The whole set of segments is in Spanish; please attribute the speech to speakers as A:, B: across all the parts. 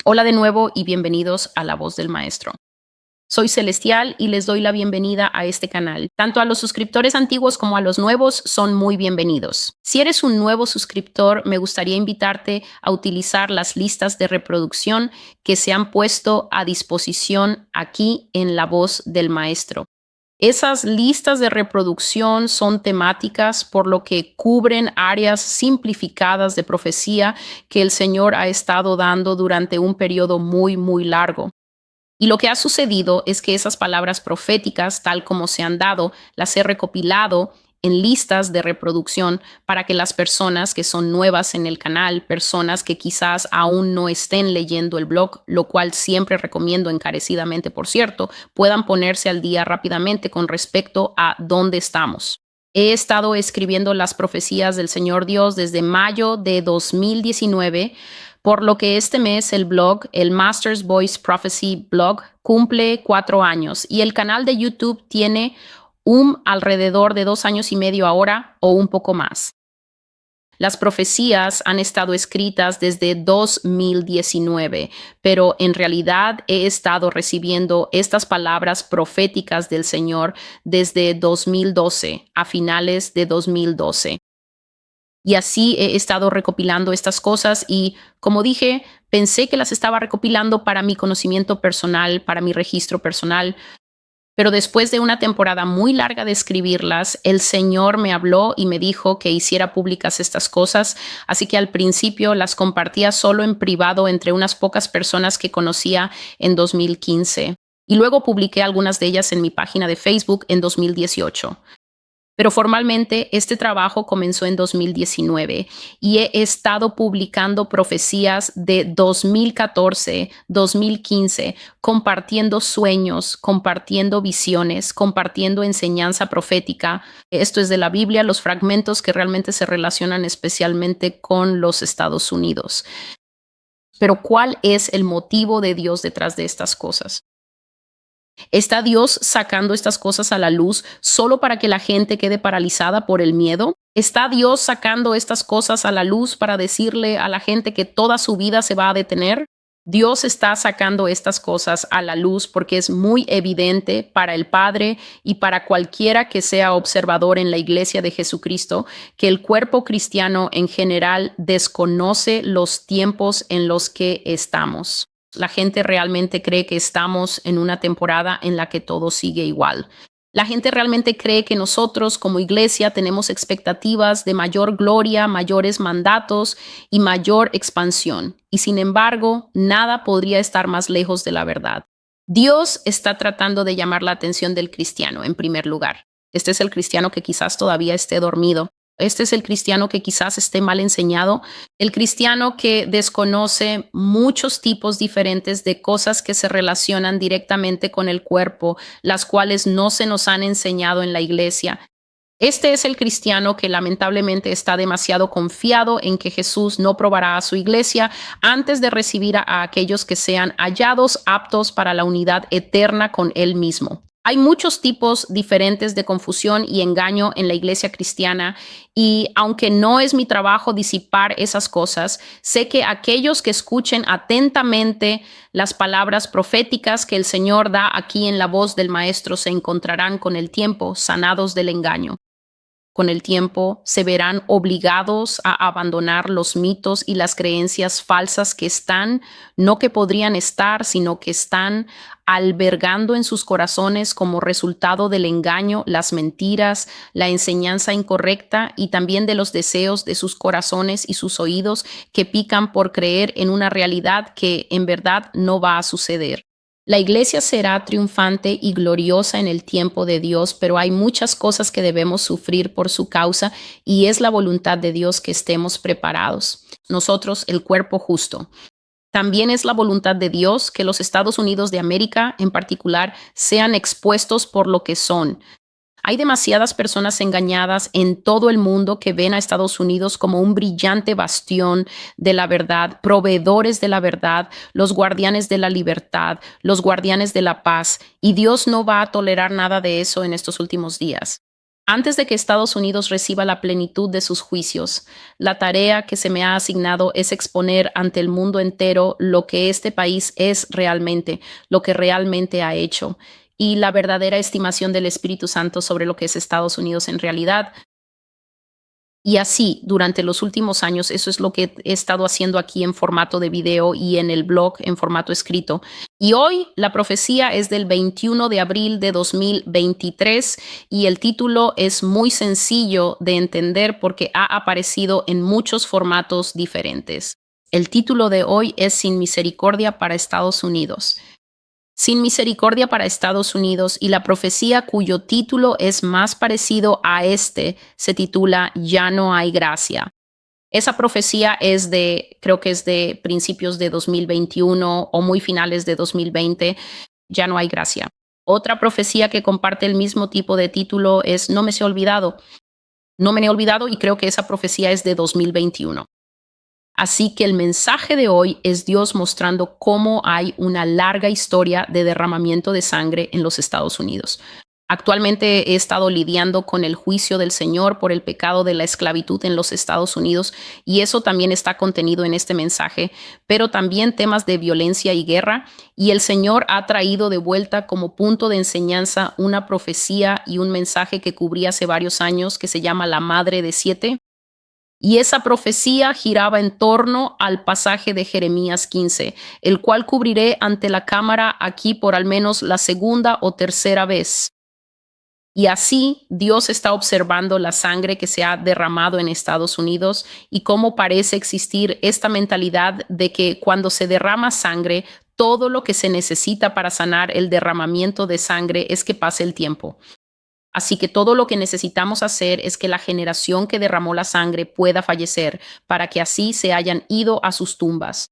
A: Hola de nuevo y bienvenidos a La Voz del Maestro. Soy Celestial y les doy la bienvenida a este canal. Tanto a los suscriptores antiguos como a los nuevos son muy bienvenidos. Si eres un nuevo suscriptor, me gustaría invitarte a utilizar las listas de reproducción que se han puesto a disposición aquí en La Voz del Maestro. Esas listas de reproducción son temáticas, por lo que cubren áreas simplificadas de profecía que el Señor ha estado dando durante un periodo muy largo. Y lo que ha sucedido es que esas palabras proféticas, tal como se han dado, las he recopilado en listas de reproducción para que las personas que son nuevas en el canal, personas que quizás aún no estén leyendo el blog, lo cual siempre recomiendo encarecidamente, por cierto, puedan ponerse al día rápidamente con respecto a dónde estamos. He estado escribiendo las profecías del Señor Dios desde mayo de 2019, por lo que este mes el blog, el Master's Voice Prophecy blog, cumple 4 años y el canal de YouTube tiene alrededor de 2 años y medio ahora o un poco más. Las profecías han estado escritas desde 2019, pero en realidad he estado recibiendo estas palabras proféticas del Señor desde 2012, a finales de 2012. Y así he estado recopilando estas cosas y, como dije, pensé que las estaba recopilando para mi conocimiento personal, para mi registro personal, pero después de una temporada muy larga de escribirlas, el Señor me habló y me dijo que hiciera públicas estas cosas, así que al principio las compartía solo en privado entre unas pocas personas que conocía en 2015. Y luego publiqué algunas de ellas en mi página de Facebook en 2018. Pero formalmente este trabajo comenzó en 2019 y he estado publicando profecías de 2014, 2015, compartiendo sueños, compartiendo visiones, compartiendo enseñanza profética. Esto es de la Biblia, los fragmentos que realmente se relacionan especialmente con los Estados Unidos. Pero ¿cuál es el motivo de Dios detrás de estas cosas? ¿Está Dios sacando estas cosas a la luz solo para que la gente quede paralizada por el miedo? ¿Está Dios sacando estas cosas a la luz para decirle a la gente que toda su vida se va a detener? Dios está sacando estas cosas a la luz porque es muy evidente para el Padre y para cualquiera que sea observador en la Iglesia de Jesucristo que el cuerpo cristiano en general desconoce los tiempos en los que estamos. La gente realmente cree que estamos en una temporada en la que todo sigue igual. La gente realmente cree que nosotros como iglesia tenemos expectativas de mayor gloria, mayores mandatos y mayor expansión. Y sin embargo, nada podría estar más lejos de la verdad. Dios está tratando de llamar la atención del cristiano en primer lugar. Este es el cristiano que quizás todavía esté dormido. Este es el cristiano que quizás esté mal enseñado, el cristiano que desconoce muchos tipos diferentes de cosas que se relacionan directamente con el cuerpo, las cuales no se nos han enseñado en la iglesia. Este es el cristiano que lamentablemente está demasiado confiado en que Jesús no probará a su iglesia antes de recibir a aquellos que sean hallados aptos para la unidad eterna con Él mismo. Hay muchos tipos diferentes de confusión y engaño en la iglesia cristiana y aunque no es mi trabajo disipar esas cosas, sé que aquellos que escuchen atentamente las palabras proféticas que el Señor da aquí en la voz del Maestro se encontrarán con el tiempo sanados del engaño. Con el tiempo se verán obligados a abandonar los mitos y las creencias falsas que están, no que podrían estar, sino que están albergando en sus corazones como resultado del engaño, las mentiras, la enseñanza incorrecta y también de los deseos de sus corazones y sus oídos que pican por creer en una realidad que en verdad no va a suceder. La iglesia será triunfante y gloriosa en el tiempo de Dios, pero hay muchas cosas que debemos sufrir por su causa y es la voluntad de Dios que estemos preparados. Nosotros, el cuerpo justo. También es la voluntad de Dios que los Estados Unidos de América, en particular, sean expuestos por lo que son. Hay demasiadas personas engañadas en todo el mundo que ven a Estados Unidos como un brillante bastión de la verdad, proveedores de la verdad, los guardianes de la libertad, los guardianes de la paz, y Dios no va a tolerar nada de eso en estos últimos días. Antes de que Estados Unidos reciba la plenitud de sus juicios, la tarea que se me ha asignado es exponer ante el mundo entero lo que este país es realmente, lo que realmente ha hecho y la verdadera estimación del Espíritu Santo sobre lo que es Estados Unidos en realidad. Y así, durante los últimos años, eso es lo que he estado haciendo aquí en formato de video y en el blog en formato escrito. Y hoy la profecía es del 21 de abril de 2023 y el título es muy sencillo de entender porque ha aparecido en muchos formatos diferentes. El título de hoy es Sin misericordia para Estados Unidos. Sin misericordia para Estados Unidos, y la profecía cuyo título es más parecido a este se titula Ya no hay gracia. Esa profecía es creo que es de principios de 2021 o muy finales de 2020. Ya no hay gracia. Otra profecía que comparte el mismo tipo de título es No me he olvidado. No me he olvidado, y creo que esa profecía es de 2021. Así que el mensaje de hoy es Dios mostrando cómo hay una larga historia de derramamiento de sangre en los Estados Unidos. Actualmente he estado lidiando con el juicio del Señor por el pecado de la esclavitud en los Estados Unidos, y eso también está contenido en este mensaje, pero también temas de violencia y guerra, y el Señor ha traído de vuelta como punto de enseñanza una profecía y un mensaje que cubrí hace varios años que se llama La Madre de Siete. Y esa profecía giraba en torno al pasaje de Jeremías 15, el cual cubriré ante la cámara aquí por al menos la segunda o tercera vez. Y así Dios está observando la sangre que se ha derramado en Estados Unidos y cómo parece existir esta mentalidad de que cuando se derrama sangre, todo lo que se necesita para sanar el derramamiento de sangre es que pase el tiempo. Así que todo lo que necesitamos hacer es que la generación que derramó la sangre pueda fallecer para que así se hayan ido a sus tumbas.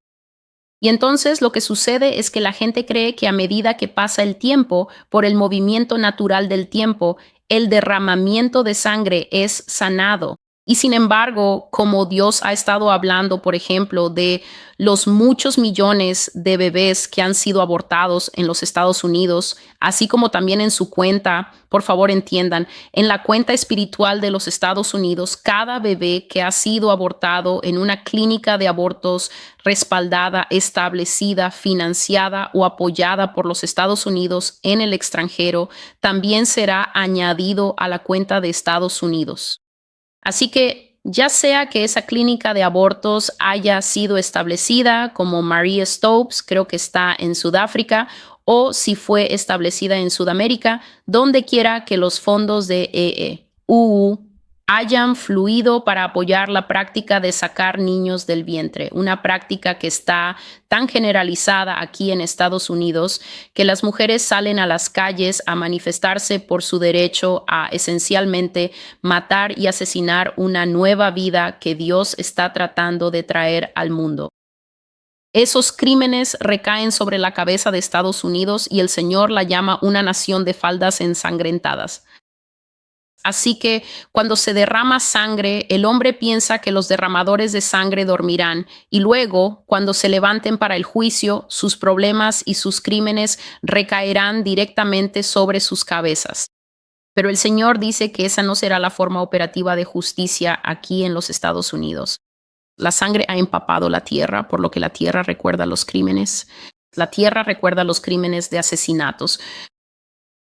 A: Y entonces lo que sucede es que la gente cree que a medida que pasa el tiempo, por el movimiento natural del tiempo, el derramamiento de sangre es sanado. Y sin embargo, como Dios ha estado hablando, por ejemplo, de los muchos millones de bebés que han sido abortados en los Estados Unidos, así como también en su cuenta, por favor entiendan, en la cuenta espiritual de los Estados Unidos, cada bebé que ha sido abortado en una clínica de abortos respaldada, establecida, financiada o apoyada por los Estados Unidos en el extranjero, también será añadido a la cuenta de Estados Unidos. Así que ya sea que esa clínica de abortos haya sido establecida como Maria Stopes, creo que está en Sudáfrica, o si fue establecida en Sudamérica, donde quiera que los fondos de EEUU hayan fluido para apoyar la práctica de sacar niños del vientre, una práctica que está tan generalizada aquí en Estados Unidos que las mujeres salen a las calles a manifestarse por su derecho a esencialmente matar y asesinar una nueva vida que Dios está tratando de traer al mundo. Esos crímenes recaen sobre la cabeza de Estados Unidos y el Señor la llama una nación de faldas ensangrentadas. Así que cuando se derrama sangre, el hombre piensa que los derramadores de sangre dormirán y luego, cuando se levanten para el juicio, sus problemas y sus crímenes recaerán directamente sobre sus cabezas. Pero el Señor dice que esa no será la forma operativa de justicia aquí en los Estados Unidos. La sangre ha empapado la tierra, por lo que la tierra recuerda los crímenes. La tierra recuerda los crímenes de asesinatos.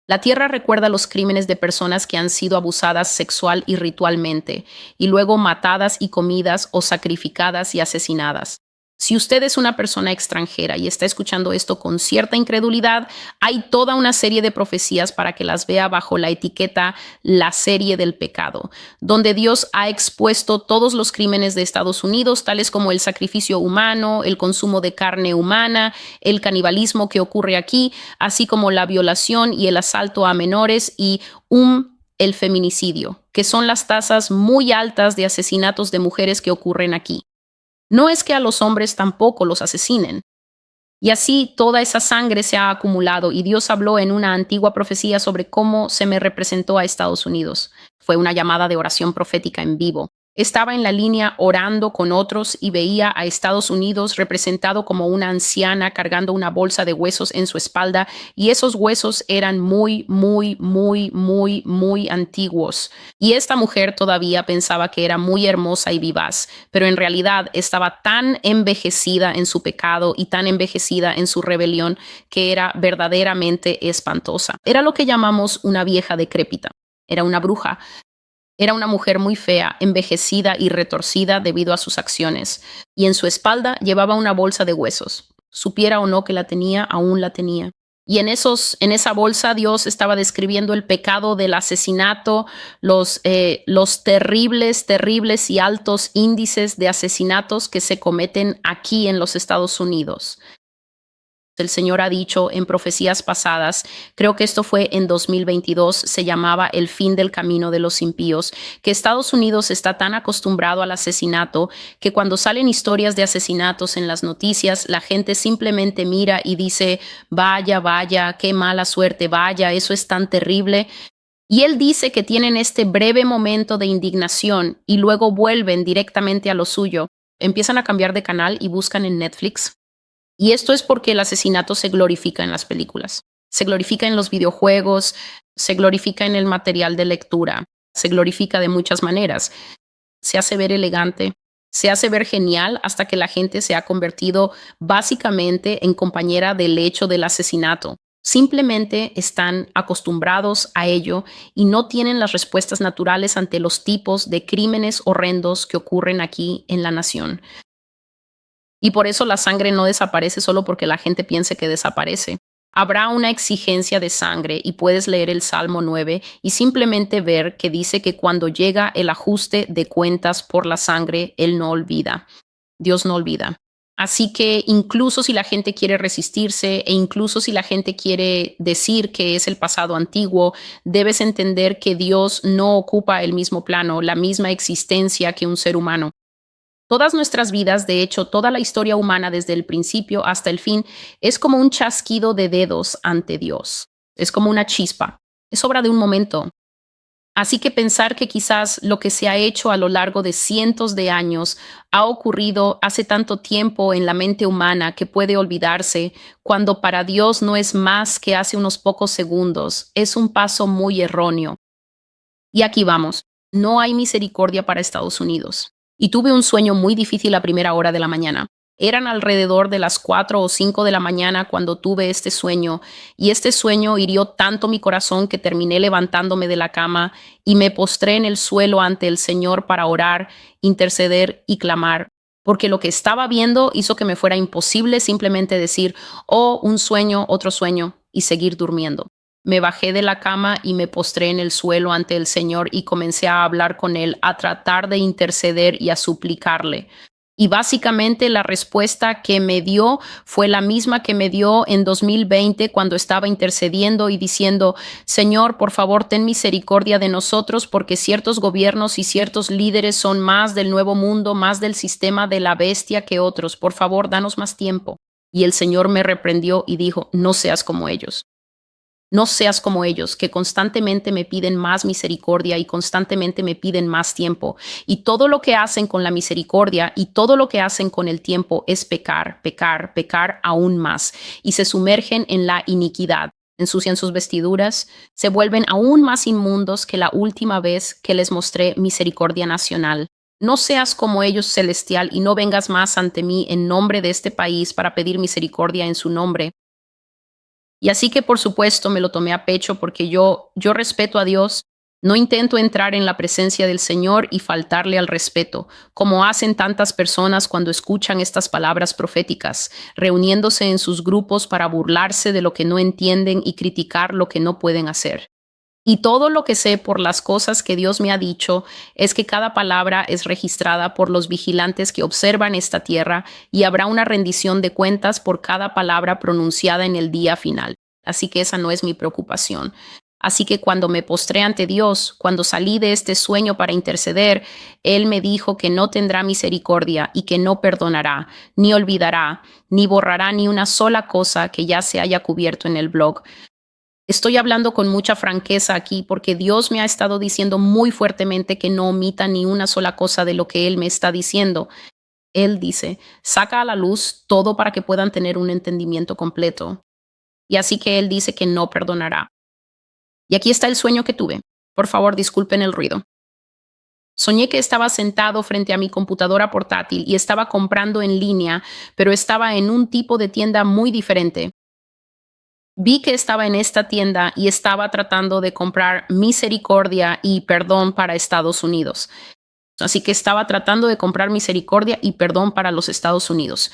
A: La tierra recuerda los crímenes de personas que han sido abusadas sexual y ritualmente, y luego matadas y comidas o sacrificadas y asesinadas. Si usted es una persona extranjera y está escuchando esto con cierta incredulidad, hay toda una serie de profecías para que las vea bajo la etiqueta La serie del pecado, donde Dios ha expuesto todos los crímenes de Estados Unidos, tales como el sacrificio humano, el consumo de carne humana, el canibalismo que ocurre aquí, así como la violación y el asalto a menores y el feminicidio, que son las tasas muy altas de asesinatos de mujeres que ocurren aquí. No es que a los hombres tampoco los asesinen. Y así toda esa sangre se ha acumulado y Dios habló en una antigua profecía sobre cómo se me representó a Estados Unidos. Fue una llamada de oración profética en vivo. Estaba en la línea orando con otros y veía a Estados Unidos representado como una anciana cargando una bolsa de huesos en su espalda, y esos huesos eran muy, muy, muy, muy, muy antiguos. Y esta mujer todavía pensaba que era muy hermosa y vivaz, pero en realidad estaba tan envejecida en su pecado y tan envejecida en su rebelión que era verdaderamente espantosa. Era lo que llamamos una vieja decrépita. Era una bruja. Era una mujer muy fea, envejecida y retorcida debido a sus acciones, y en su espalda llevaba una bolsa de huesos. Supiera o no que la tenía, aún la tenía. Y en esa bolsa Dios estaba describiendo el pecado del asesinato, los terribles, terribles y altos índices de asesinatos que se cometen aquí en los Estados Unidos. El Señor ha dicho en profecías pasadas, creo que esto fue en 2022, se llamaba El fin del camino de los impíos, que Estados Unidos está tan acostumbrado al asesinato que cuando salen historias de asesinatos en las noticias, la gente simplemente mira y dice, vaya, vaya, qué mala suerte, vaya, eso es tan terrible. Y él dice que tienen este breve momento de indignación y luego vuelven directamente a lo suyo, empiezan a cambiar de canal y buscan en Netflix. Y esto es porque el asesinato se glorifica en las películas, se glorifica en los videojuegos, se glorifica en el material de lectura, se glorifica de muchas maneras. Se hace ver elegante, se hace ver genial hasta que la gente se ha convertido básicamente en compañera del hecho del asesinato. Simplemente están acostumbrados a ello y no tienen las respuestas naturales ante los tipos de crímenes horrendos que ocurren aquí en la nación. Y por eso la sangre no desaparece solo porque la gente piense que desaparece. Habrá una exigencia de sangre y puedes leer el Salmo 9 y simplemente ver que dice que cuando llega el ajuste de cuentas por la sangre, Él no olvida. Dios no olvida. Así que incluso si la gente quiere resistirse e incluso si la gente quiere decir que es el pasado antiguo, debes entender que Dios no ocupa el mismo plano, la misma existencia que un ser humano. Todas nuestras vidas, de hecho, toda la historia humana desde el principio hasta el fin, es como un chasquido de dedos ante Dios. Es como una chispa. Es obra de un momento. Así que pensar que quizás lo que se ha hecho a lo largo de cientos de años ha ocurrido hace tanto tiempo en la mente humana que puede olvidarse, cuando para Dios no es más que hace unos pocos segundos, es un paso muy erróneo. Y aquí vamos. No hay misericordia para Estados Unidos. Y tuve un sueño muy difícil a primera hora de la mañana. Eran alrededor de las 4 o 5 de la mañana cuando tuve este sueño, y este sueño hirió tanto mi corazón que terminé levantándome de la cama y me postré en el suelo ante el Señor para orar, interceder y clamar, porque lo que estaba viendo hizo que me fuera imposible simplemente decir, oh, un sueño, otro sueño, y seguir durmiendo. Me bajé de la cama y me postré en el suelo ante el Señor y comencé a hablar con Él, a tratar de interceder y a suplicarle. Y básicamente la respuesta que me dio fue la misma que me dio en 2020 cuando estaba intercediendo y diciendo, Señor, por favor, ten misericordia de nosotros porque ciertos gobiernos y ciertos líderes son más del nuevo mundo, más del sistema de la bestia que otros. Por favor, danos más tiempo. Y el Señor me reprendió y dijo, no seas como ellos. No seas como ellos, que constantemente me piden más misericordia y constantemente me piden más tiempo. Y todo lo que hacen con la misericordia y todo lo que hacen con el tiempo es pecar, pecar, pecar aún más. Y se sumergen en la iniquidad. Ensucian sus vestiduras, se vuelven aún más inmundos que la última vez que les mostré misericordia nacional. No seas como ellos, celestial, y no vengas más ante mí en nombre de este país para pedir misericordia en su nombre. Y así que por supuesto me lo tomé a pecho porque yo respeto a Dios, no intento entrar en la presencia del Señor y faltarle al respeto, como hacen tantas personas cuando escuchan estas palabras proféticas, reuniéndose en sus grupos para burlarse de lo que no entienden y criticar lo que no pueden hacer. Y todo lo que sé por las cosas que Dios me ha dicho es que cada palabra es registrada por los vigilantes que observan esta tierra y habrá una rendición de cuentas por cada palabra pronunciada en el día final. Así que esa no es mi preocupación. Así que cuando me postré ante Dios, cuando salí de este sueño para interceder, Él me dijo que no tendrá misericordia y que no perdonará, ni olvidará, ni borrará ni una sola cosa que ya se haya cubierto en el blog. Estoy hablando con mucha franqueza aquí porque Dios me ha estado diciendo muy fuertemente que no omita ni una sola cosa de lo que Él me está diciendo. Él dice, saca a la luz todo para que puedan tener un entendimiento completo. Y así que Él dice que no perdonará. Y aquí está el sueño que tuve. Por favor, disculpen el ruido. Soñé que estaba sentado frente a mi computadora portátil y estaba comprando en línea, pero estaba en un tipo de tienda muy diferente. Vi que estaba en esta tienda y estaba tratando de comprar misericordia y perdón para Estados Unidos. Así que estaba tratando de comprar misericordia y perdón para los Estados Unidos.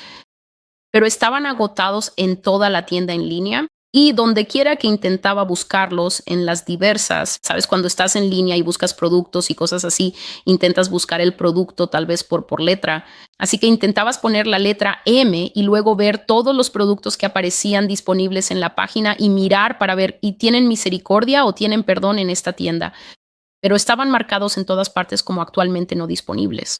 A: Pero estaban agotados en toda la tienda en línea y donde quiera que intentaba buscarlos en las diversas, sabes, cuando estás en línea y buscas productos y cosas así, intentas buscar el producto tal vez por letra. Así que intentabas poner la letra M y luego ver todos los productos que aparecían disponibles en la página y mirar para ver, ¿y tienen misericordia o tienen perdón en esta tienda? Pero estaban marcados en todas partes como actualmente no disponibles.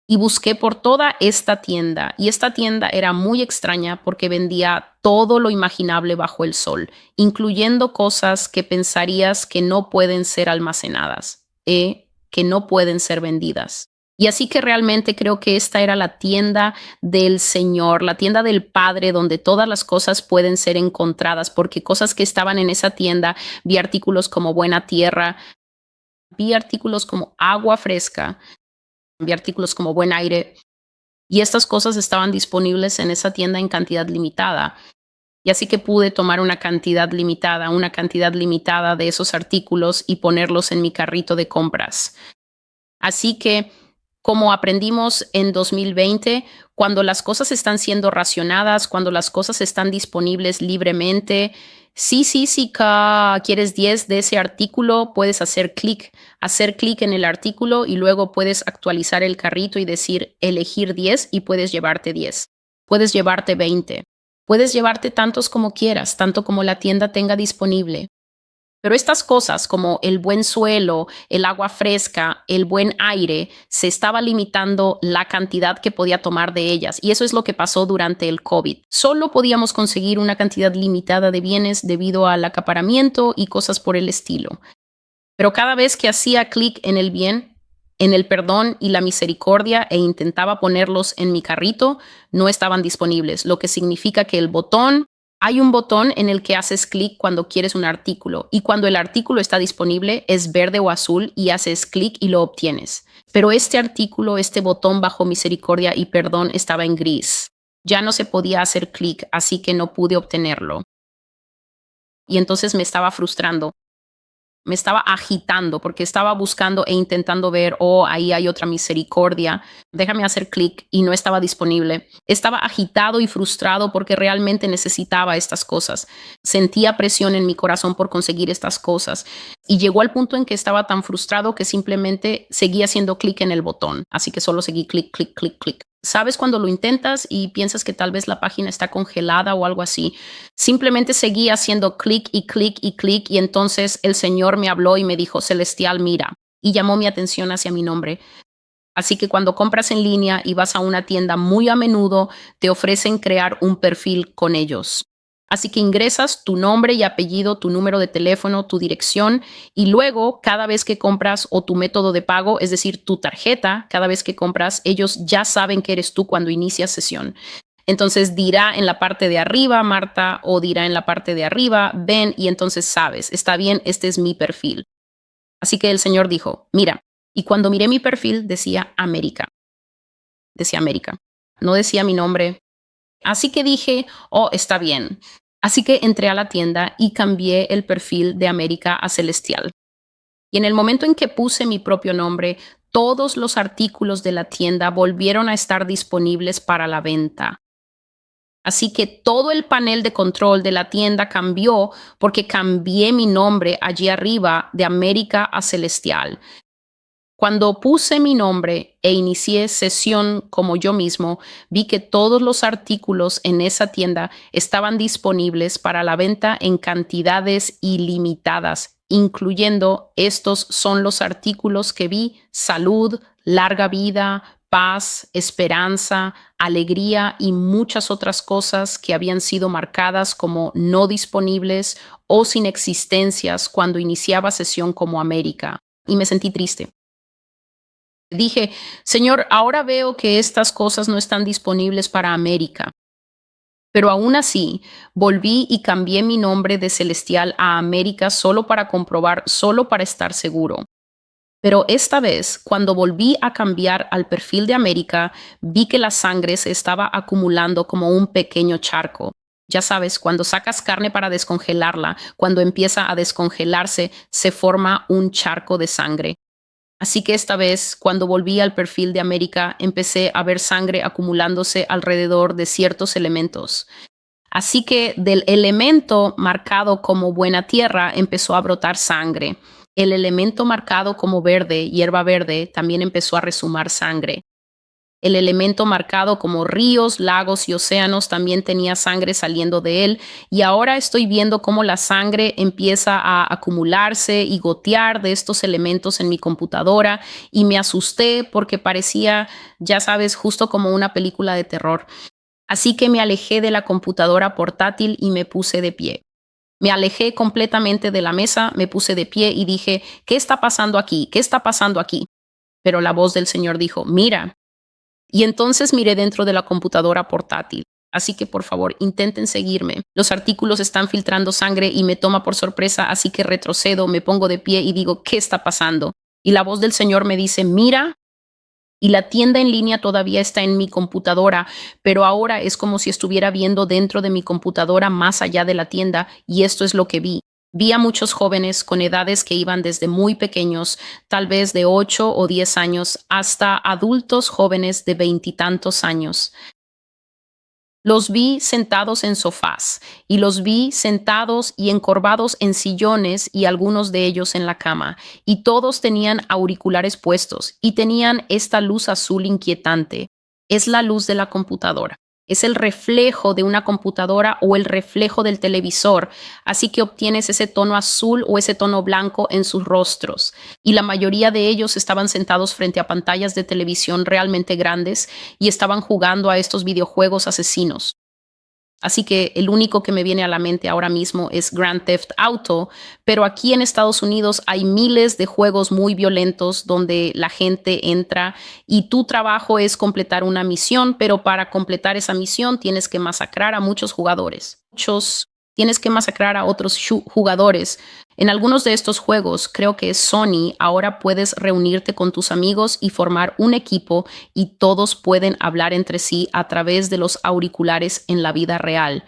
A: Y busqué por toda esta tienda, y esta tienda era muy extraña porque vendía todo lo imaginable bajo el sol, incluyendo cosas que pensarías que no pueden ser almacenadas, que no pueden ser vendidas. Y así que realmente creo que esta era la tienda del Señor, la tienda del Padre, donde todas las cosas pueden ser encontradas, porque cosas que estaban en esa tienda, vi artículos como buena tierra, vi artículos como agua fresca, vi artículos como buen aire, y estas cosas estaban disponibles en esa tienda en cantidad limitada. Y así que pude tomar una cantidad limitada de esos artículos y ponerlos en mi carrito de compras. Así que, como aprendimos en 2020, cuando las cosas están siendo racionadas, cuando las cosas están disponibles libremente, sí, sí, sí, quieres 10 de ese artículo, puedes hacer clic en el artículo y luego puedes actualizar el carrito y decir elegir 10 y puedes llevarte 10. Puedes llevarte 20. Puedes llevarte tantos como quieras, tanto como la tienda tenga disponible. Pero estas cosas como el buen suelo, el agua fresca, el buen aire, se estaba limitando la cantidad que podía tomar de ellas. Y eso es lo que pasó durante el COVID. Solo podíamos conseguir una cantidad limitada de bienes debido al acaparamiento y cosas por el estilo. Pero cada vez que hacía clic en el bien, en el perdón y la misericordia e intentaba ponerlos en mi carrito, no estaban disponibles, lo que significa que hay un botón en el que haces clic cuando quieres un artículo y cuando el artículo está disponible es verde o azul y haces clic y lo obtienes. Pero este artículo, este botón bajo misericordia y perdón estaba en gris. Ya no se podía hacer clic, así que no pude obtenerlo. Y entonces me estaba frustrando. Me estaba agitando porque estaba buscando e intentando ver, oh, ahí hay otra misericordia, déjame hacer clic y no estaba disponible. Estaba agitado y frustrado porque realmente necesitaba estas cosas. Sentía presión en mi corazón por conseguir estas cosas y llegó al punto en que estaba tan frustrado que simplemente seguía haciendo clic en el botón. Así que solo seguí clic, clic, clic, clic. ¿Sabes cuando lo intentas y piensas que tal vez la página está congelada o algo así? Simplemente seguí haciendo clic y clic y clic y entonces el Señor me habló y me dijo, Celestial, mira, y llamó mi atención hacia mi nombre. Así que cuando compras en línea y vas a una tienda muy a menudo, te ofrecen crear un perfil con ellos. Así que ingresas tu nombre y apellido, tu número de teléfono, tu dirección y luego cada vez que compras o tu método de pago, es decir, tu tarjeta, cada vez que compras, ellos ya saben que eres tú cuando inicias sesión. Entonces dirá en la parte de arriba, Marta, o dirá en la parte de arriba, ven, y entonces sabes, está bien, este es mi perfil. Así que el Señor dijo, mira, y cuando miré mi perfil decía América, no decía mi nombre. Así que dije, oh, está bien. Así que entré a la tienda y cambié el perfil de América a Celestial. Y en el momento en que puse mi propio nombre, todos los artículos de la tienda volvieron a estar disponibles para la venta. Así que todo el panel de control de la tienda cambió porque cambié mi nombre allí arriba de América a Celestial. Cuando puse mi nombre e inicié sesión como yo mismo, vi que todos los artículos en esa tienda estaban disponibles para la venta en cantidades ilimitadas, incluyendo estos son los artículos que vi: salud, larga vida, paz, esperanza, alegría y muchas otras cosas que habían sido marcadas como no disponibles o sin existencias cuando iniciaba sesión como América. Y me sentí triste. Dije, Señor, ahora veo que estas cosas no están disponibles para América. Pero aún así, volví y cambié mi nombre de Celestial a América solo para comprobar, solo para estar seguro. Pero esta vez, cuando volví a cambiar al perfil de América, vi que la sangre se estaba acumulando como un pequeño charco. Ya sabes, cuando sacas carne para descongelarla, cuando empieza a descongelarse, se forma un charco de sangre. Así que esta vez, cuando volví al perfil de América, empecé a ver sangre acumulándose alrededor de ciertos elementos. Así que del elemento marcado como buena tierra empezó a brotar sangre. El elemento marcado como verde, hierba verde, también empezó a resumar sangre. El elemento marcado como ríos, lagos y océanos también tenía sangre saliendo de él, y ahora estoy viendo cómo la sangre empieza a acumularse y gotear de estos elementos en mi computadora, y me asusté porque parecía, ya sabes, justo como una película de terror. Así que me alejé de la computadora portátil y me puse de pie. Me alejé completamente de la mesa, me puse de pie y dije, ¿qué está pasando aquí? ¿Qué está pasando aquí? Pero la voz del Señor dijo, mira. Y entonces miré dentro de la computadora portátil. Así que por favor, intenten seguirme. Los artículos están filtrando sangre y me toma por sorpresa, así que retrocedo, me pongo de pie y digo, ¿qué está pasando? Y la voz del Señor me dice, mira, y la tienda en línea todavía está en mi computadora, pero ahora es como si estuviera viendo dentro de mi computadora más allá de la tienda, y esto es lo que vi. Vi a muchos jóvenes con edades que iban desde muy pequeños, tal vez de 8 o 10 años, hasta adultos jóvenes de veintitantos años. Los vi sentados en sofás y los vi sentados y encorvados en sillones y algunos de ellos en la cama, y todos tenían auriculares puestos y tenían esta luz azul inquietante. Es la luz de la computadora. Es el reflejo de una computadora o el reflejo del televisor, así que obtienes ese tono azul o ese tono blanco en sus rostros. Y la mayoría de ellos estaban sentados frente a pantallas de televisión realmente grandes y estaban jugando a estos videojuegos asesinos. Así que el único que me viene a la mente ahora mismo es Grand Theft Auto, pero aquí en Estados Unidos hay miles de juegos muy violentos donde la gente entra y tu trabajo es completar una misión, pero para completar esa misión tienes que masacrar a muchos jugadores. Tienes que masacrar a otros jugadores. En algunos de estos juegos, creo que es Sony, ahora puedes reunirte con tus amigos y formar un equipo y todos pueden hablar entre sí a través de los auriculares en la vida real.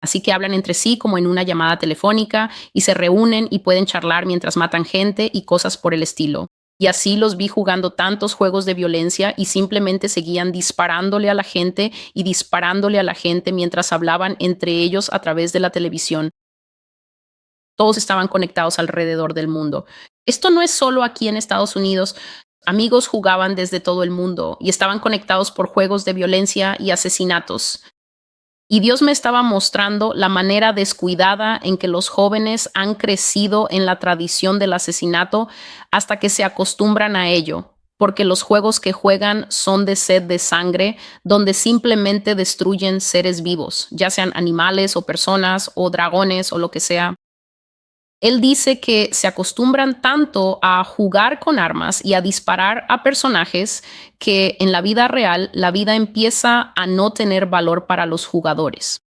A: Así que hablan entre sí como en una llamada telefónica y se reúnen y pueden charlar mientras matan gente y cosas por el estilo. Y así los vi jugando tantos juegos de violencia y simplemente seguían disparándole a la gente y disparándole a la gente mientras hablaban entre ellos a través de la televisión. Todos estaban conectados alrededor del mundo. Esto no es solo aquí en Estados Unidos. Amigos jugaban desde todo el mundo y estaban conectados por juegos de violencia y asesinatos. Y Dios me estaba mostrando la manera descuidada en que los jóvenes han crecido en la tradición del asesinato hasta que se acostumbran a ello, porque los juegos que juegan son de sed de sangre, donde simplemente destruyen seres vivos, ya sean animales o personas o dragones o lo que sea. Él dice que se acostumbran tanto a jugar con armas y a disparar a personajes que en la vida real la vida empieza a no tener valor para los jugadores.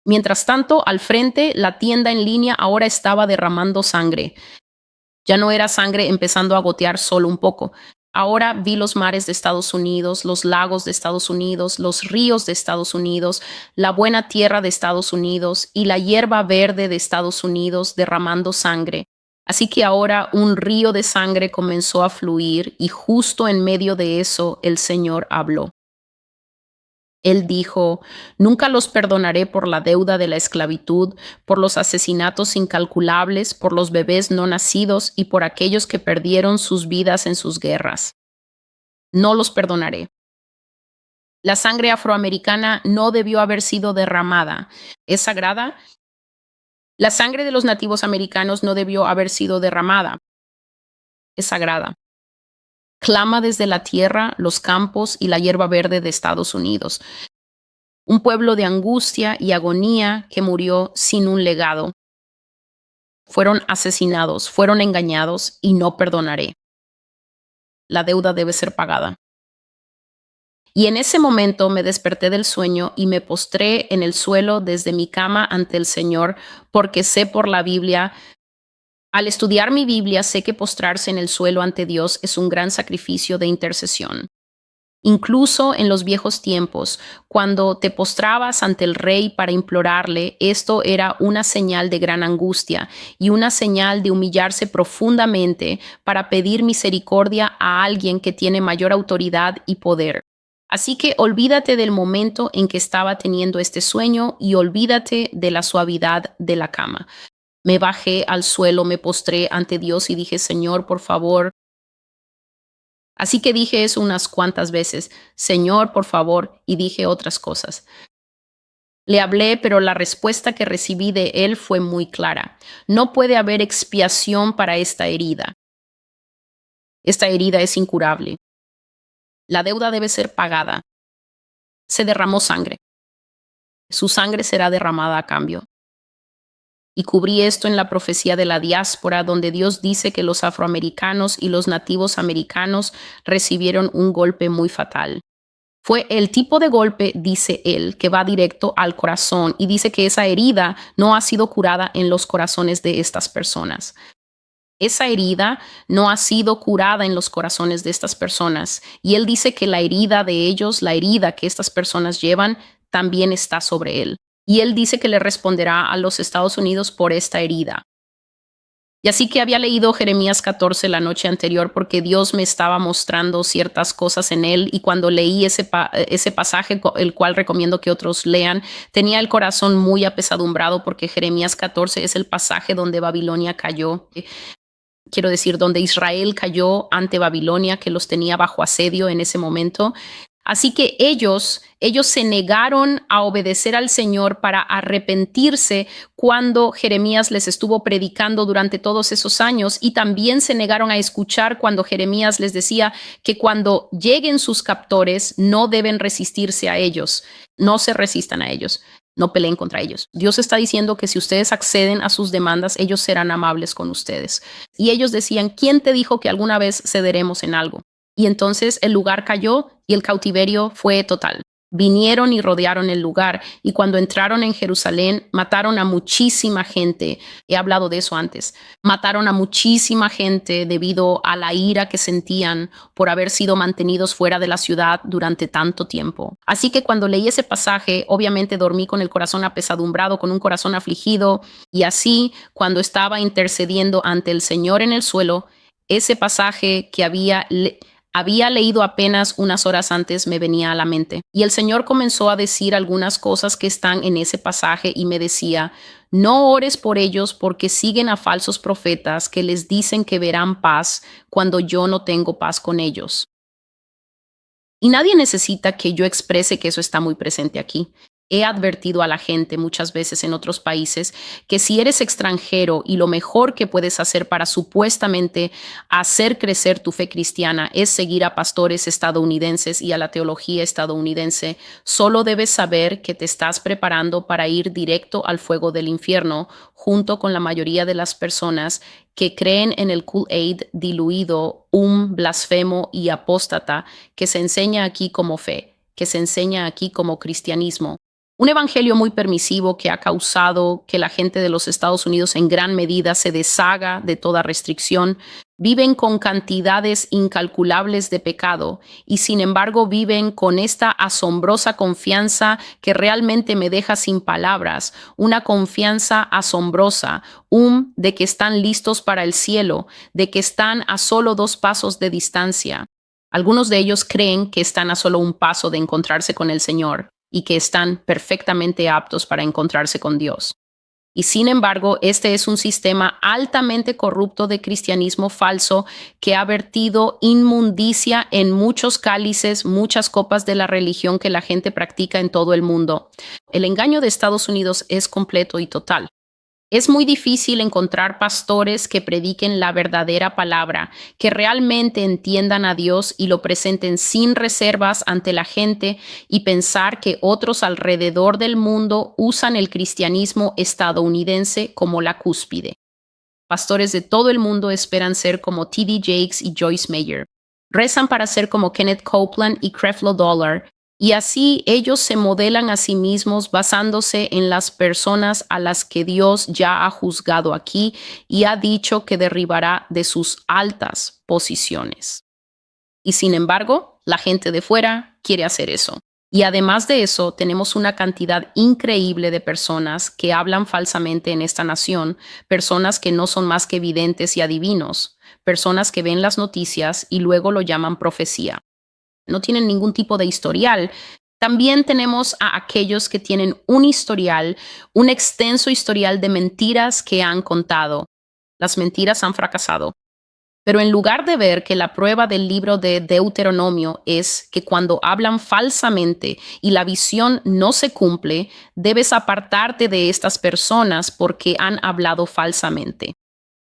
A: Mientras tanto, al frente, la tienda en línea ahora estaba derramando sangre. Ya no era sangre empezando a gotear solo un poco. Ahora vi los mares de Estados Unidos, los lagos de Estados Unidos, los ríos de Estados Unidos, la buena tierra de Estados Unidos y la hierba verde de Estados Unidos derramando sangre. Así que ahora un río de sangre comenzó a fluir y justo en medio de eso el Señor habló. Él dijo, nunca los perdonaré por la deuda de la esclavitud, por los asesinatos incalculables, por los bebés no nacidos y por aquellos que perdieron sus vidas en sus guerras. No los perdonaré. La sangre afroamericana no debió haber sido derramada. ¿Es sagrada? La sangre de los nativos americanos no debió haber sido derramada. Es sagrada. clama desde la tierra, los campos y la hierba verde de Estados Unidos. Un pueblo de angustia y agonía que murió sin un legado. Fueron asesinados, fueron engañados y no perdonaré. La deuda debe ser pagada. Y en ese momento me desperté del sueño y me postré en el suelo desde mi cama ante el Señor, porque sé por la Biblia, al estudiar mi Biblia, sé que postrarse en el suelo ante Dios es un gran sacrificio de intercesión. Incluso en los viejos tiempos, cuando te postrabas ante el rey para implorarle, esto era una señal de gran angustia y una señal de humillarse profundamente para pedir misericordia a alguien que tiene mayor autoridad y poder. Así que olvídate del momento en que estaba teniendo este sueño y olvídate de la suavidad de la cama. Me bajé al suelo, me postré ante Dios y dije, Señor, por favor. Así que dije eso unas cuantas veces, Señor, por favor, y dije otras cosas. Le hablé, pero la respuesta que recibí de él fue muy clara. No puede haber expiación para esta herida. Esta herida es incurable. La deuda debe ser pagada. Se derramó sangre. Su sangre será derramada a cambio. Y cubrí esto en la profecía de la diáspora, donde Dios dice que los afroamericanos y los nativos americanos recibieron un golpe muy fatal. Fue el tipo de golpe, dice él, que va directo al corazón, y dice que esa herida no ha sido curada en los corazones de estas personas. Esa herida no ha sido curada en los corazones de estas personas. Y él dice que la herida de ellos, la herida que estas personas llevan, también está sobre él. Y él dice que le responderá a los Estados Unidos por esta herida. Y así que había leído Jeremías 14 la noche anterior porque Dios me estaba mostrando ciertas cosas en él, y cuando leí ese pasaje, el cual recomiendo que otros lean, tenía el corazón muy apesadumbrado porque Jeremías 14 es el pasaje donde Babilonia cayó. Quiero decir, donde Israel cayó ante Babilonia, que los tenía bajo asedio en ese momento. Así que ellos se negaron a obedecer al Señor para arrepentirse cuando Jeremías les estuvo predicando durante todos esos años, y también se negaron a escuchar cuando Jeremías les decía que cuando lleguen sus captores no deben resistirse a ellos, no se resistan a ellos. No peleen contra ellos. Dios está diciendo que si ustedes acceden a sus demandas, ellos serán amables con ustedes. Y ellos decían, ¿quién te dijo que alguna vez cederemos en algo? Y entonces el lugar cayó y el cautiverio fue total. Vinieron y rodearon el lugar, y cuando entraron en Jerusalén mataron a muchísima gente. He hablado de eso antes. Mataron a muchísima gente debido a la ira que sentían por haber sido mantenidos fuera de la ciudad durante tanto tiempo. Así que cuando leí ese pasaje, obviamente dormí con el corazón apesadumbrado, con un corazón afligido, y así cuando estaba intercediendo ante el Señor en el suelo, ese pasaje que había leído apenas unas horas antes me venía a la mente. Y el Señor comenzó a decir algunas cosas que están en ese pasaje y me decía, no ores por ellos porque siguen a falsos profetas que les dicen que verán paz cuando yo no tengo paz con ellos. Y nadie necesita que yo exprese que eso está muy presente aquí. He advertido a la gente muchas veces en otros países que si eres extranjero y lo mejor que puedes hacer para supuestamente hacer crecer tu fe cristiana es seguir a pastores estadounidenses y a la teología estadounidense, solo debes saber que te estás preparando para ir directo al fuego del infierno junto con la mayoría de las personas que creen en el Kool-Aid diluido, un blasfemo y apóstata que se enseña aquí como fe, que se enseña aquí como cristianismo. Un evangelio muy permisivo que ha causado que la gente de los Estados Unidos en gran medida se deshaga de toda restricción. Viven con cantidades incalculables de pecado y sin embargo viven con esta asombrosa confianza que realmente me deja sin palabras, una confianza asombrosa, de que están listos para el cielo, de que están a solo 2 pasos de distancia. Algunos de ellos creen que están a solo un paso de encontrarse con el Señor y que están perfectamente aptos para encontrarse con Dios. Y sin embargo, este es un sistema altamente corrupto de cristianismo falso que ha vertido inmundicia en muchos cálices, muchas copas de la religión que la gente practica en todo el mundo. El engaño de Estados Unidos es completo y total. Es muy difícil encontrar pastores que prediquen la verdadera palabra, que realmente entiendan a Dios y lo presenten sin reservas ante la gente y pensar que otros alrededor del mundo usan el cristianismo estadounidense como la cúspide. Pastores de todo el mundo esperan ser como T.D. Jakes y Joyce Meyer. Rezan para ser como Kenneth Copeland y Creflo Dollar, y así ellos se modelan a sí mismos basándose en las personas a las que Dios ya ha juzgado aquí y ha dicho que derribará de sus altas posiciones. Y sin embargo, la gente de fuera quiere hacer eso. Y además de eso, tenemos una cantidad increíble de personas que hablan falsamente en esta nación, personas que no son más que videntes y adivinos, personas que ven las noticias y luego lo llaman profecía. No tienen ningún tipo de historial. También tenemos a aquellos que tienen un historial, un extenso historial de mentiras que han contado. Las mentiras han fracasado. Pero en lugar de ver que la prueba del libro de Deuteronomio es que cuando hablan falsamente y la visión no se cumple, debes apartarte de estas personas porque han hablado falsamente.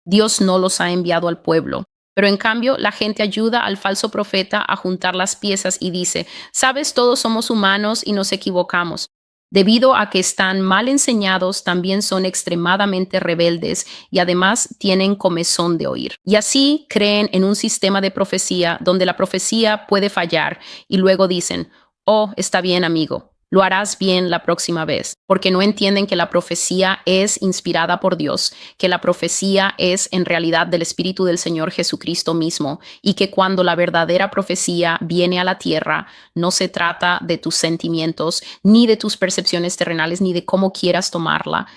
A: Dios no los ha enviado al pueblo. Pero en cambio, la gente ayuda al falso profeta a juntar las piezas y dice, sabes, todos somos humanos y nos equivocamos. Debido a que están mal enseñados, también son extremadamente rebeldes y además tienen comezón de oír. Y así creen en un sistema de profecía donde la profecía puede fallar y luego dicen, oh, está bien, amigo, lo harás bien la próxima vez, porque no entienden que la profecía es inspirada por Dios, que la profecía es en realidad del Espíritu del Señor Jesucristo mismo, y que cuando la verdadera profecía viene a la tierra, no se trata de tus sentimientos, ni de tus percepciones terrenales, ni de cómo quieras tomarla.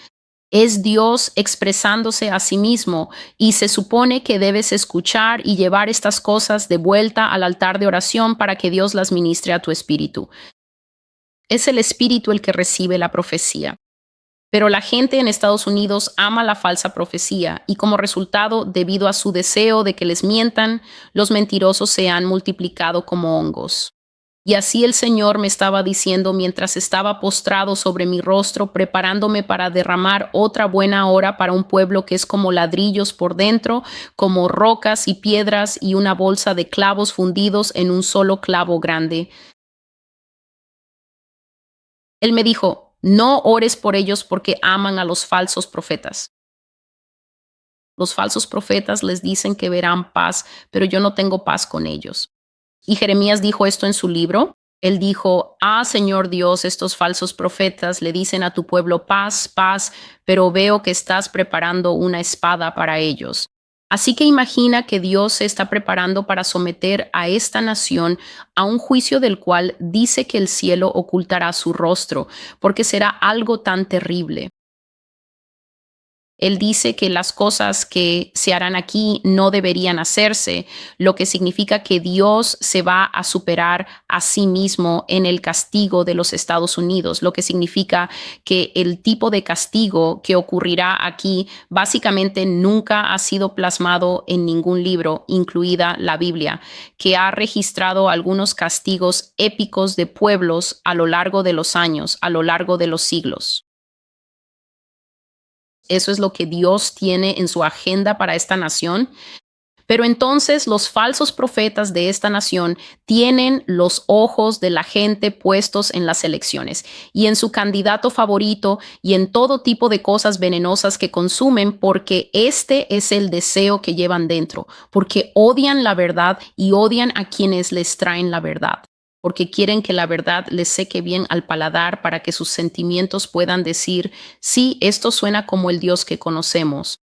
A: Es Dios expresándose a sí mismo y se supone que debes escuchar y llevar estas cosas de vuelta al altar de oración para que Dios las ministre a tu espíritu. Es el espíritu el que recibe la profecía. Pero la gente en Estados Unidos ama la falsa profecía y como resultado, debido a su deseo de que les mientan, los mentirosos se han multiplicado como hongos. Y así el Señor me estaba diciendo mientras estaba postrado sobre mi rostro, preparándome para derramar otra buena hora para un pueblo que es como ladrillos por dentro, como rocas y piedras y una bolsa de clavos fundidos en un solo clavo grande. Él me dijo, no ores por ellos porque aman a los falsos profetas. Los falsos profetas les dicen que verán paz, pero yo no tengo paz con ellos. Y Jeremías dijo esto en su libro. Él dijo, Señor Dios, estos falsos profetas le dicen a tu pueblo paz, paz, pero veo que estás preparando una espada para ellos. Así que imagina que Dios se está preparando para someter a esta nación a un juicio del cual dice que el cielo ocultará su rostro, porque será algo tan terrible. Él dice que las cosas que se harán aquí no deberían hacerse, lo que significa que Dios se va a superar a sí mismo en el castigo de los Estados Unidos, lo que significa que el tipo de castigo que ocurrirá aquí básicamente nunca ha sido plasmado en ningún libro, incluida la Biblia, que ha registrado algunos castigos épicos de pueblos a lo largo de los años, a lo largo de los siglos. Eso es lo que Dios tiene en su agenda para esta nación. Pero entonces los falsos profetas de esta nación tienen los ojos de la gente puestos en las elecciones y en su candidato favorito y en todo tipo de cosas venenosas que consumen porque este es el deseo que llevan dentro, porque odian la verdad y odian a quienes les traen la verdad, porque quieren que la verdad les seque bien al paladar para que sus sentimientos puedan decir, sí, esto suena como el Dios que conocemos.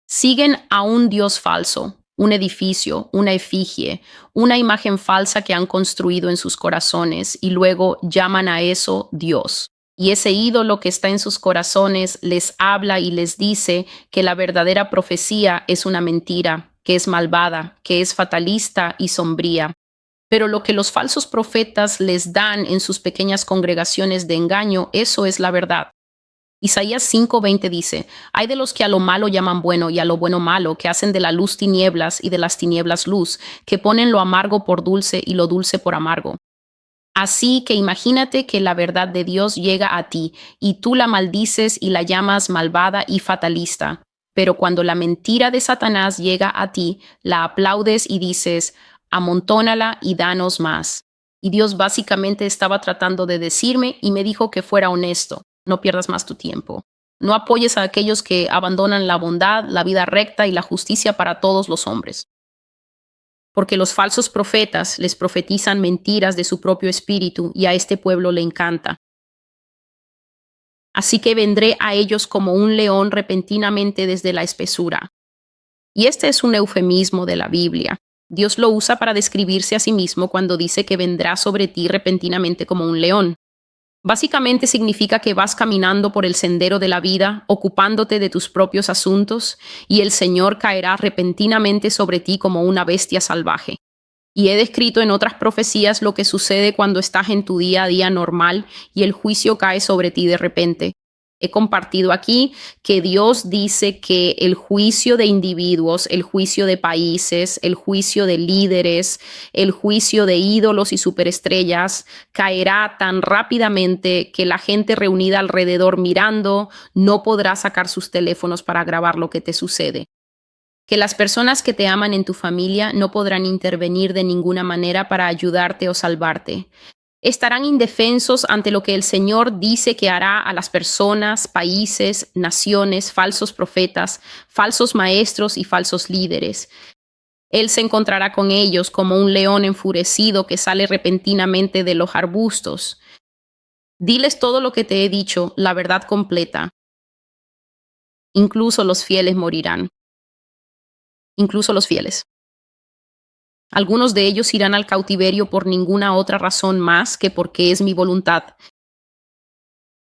A: Siguen a un Dios falso, un edificio, una efigie, una imagen falsa que han construido en sus corazones y luego llaman a eso Dios. Y ese ídolo que está en sus corazones les habla y les dice que la verdadera profecía es una mentira, que es malvada, que es fatalista y sombría. Pero lo que los falsos profetas les dan en sus pequeñas congregaciones de engaño, eso es la verdad. Isaías 5:20 dice, hay de los que a lo malo llaman bueno y a lo bueno malo, que hacen de la luz tinieblas y de las tinieblas luz, que ponen lo amargo por dulce y lo dulce por amargo. Así que imagínate que la verdad de Dios llega a ti y tú la maldices y la llamas malvada y fatalista. Pero cuando la mentira de Satanás llega a ti, la aplaudes y dices, amontónala y danos más. Y Dios básicamente estaba tratando de decirme y me dijo que fuera honesto. No pierdas más tu tiempo. No apoyes a aquellos que abandonan la bondad, la vida recta y la justicia para todos los hombres. Porque los falsos profetas les profetizan mentiras de su propio espíritu y a este pueblo le encanta. Así que vendré a ellos como un león repentinamente desde la espesura. Y este es un eufemismo de la Biblia. Dios lo usa para describirse a sí mismo cuando dice que vendrá sobre ti repentinamente como un león. Básicamente significa que vas caminando por el sendero de la vida, ocupándote de tus propios asuntos, y el Señor caerá repentinamente sobre ti como una bestia salvaje. Y he descrito en otras profecías lo que sucede cuando estás en tu día a día normal y el juicio cae sobre ti de repente. He compartido aquí que Dios dice que el juicio de individuos, el juicio de países, el juicio de líderes, el juicio de ídolos y superestrellas caerá tan rápidamente que la gente reunida alrededor mirando no podrá sacar sus teléfonos para grabar lo que te sucede. Que las personas que te aman en tu familia no podrán intervenir de ninguna manera para ayudarte o salvarte. Estarán indefensos ante lo que el Señor dice que hará a las personas, países, naciones, falsos profetas, falsos maestros y falsos líderes. Él se encontrará con ellos como un león enfurecido que sale repentinamente de los arbustos. Diles todo lo que te he dicho, la verdad completa. Incluso los fieles morirán. Incluso los fieles. Algunos de ellos irán al cautiverio por ninguna otra razón más que porque es mi voluntad.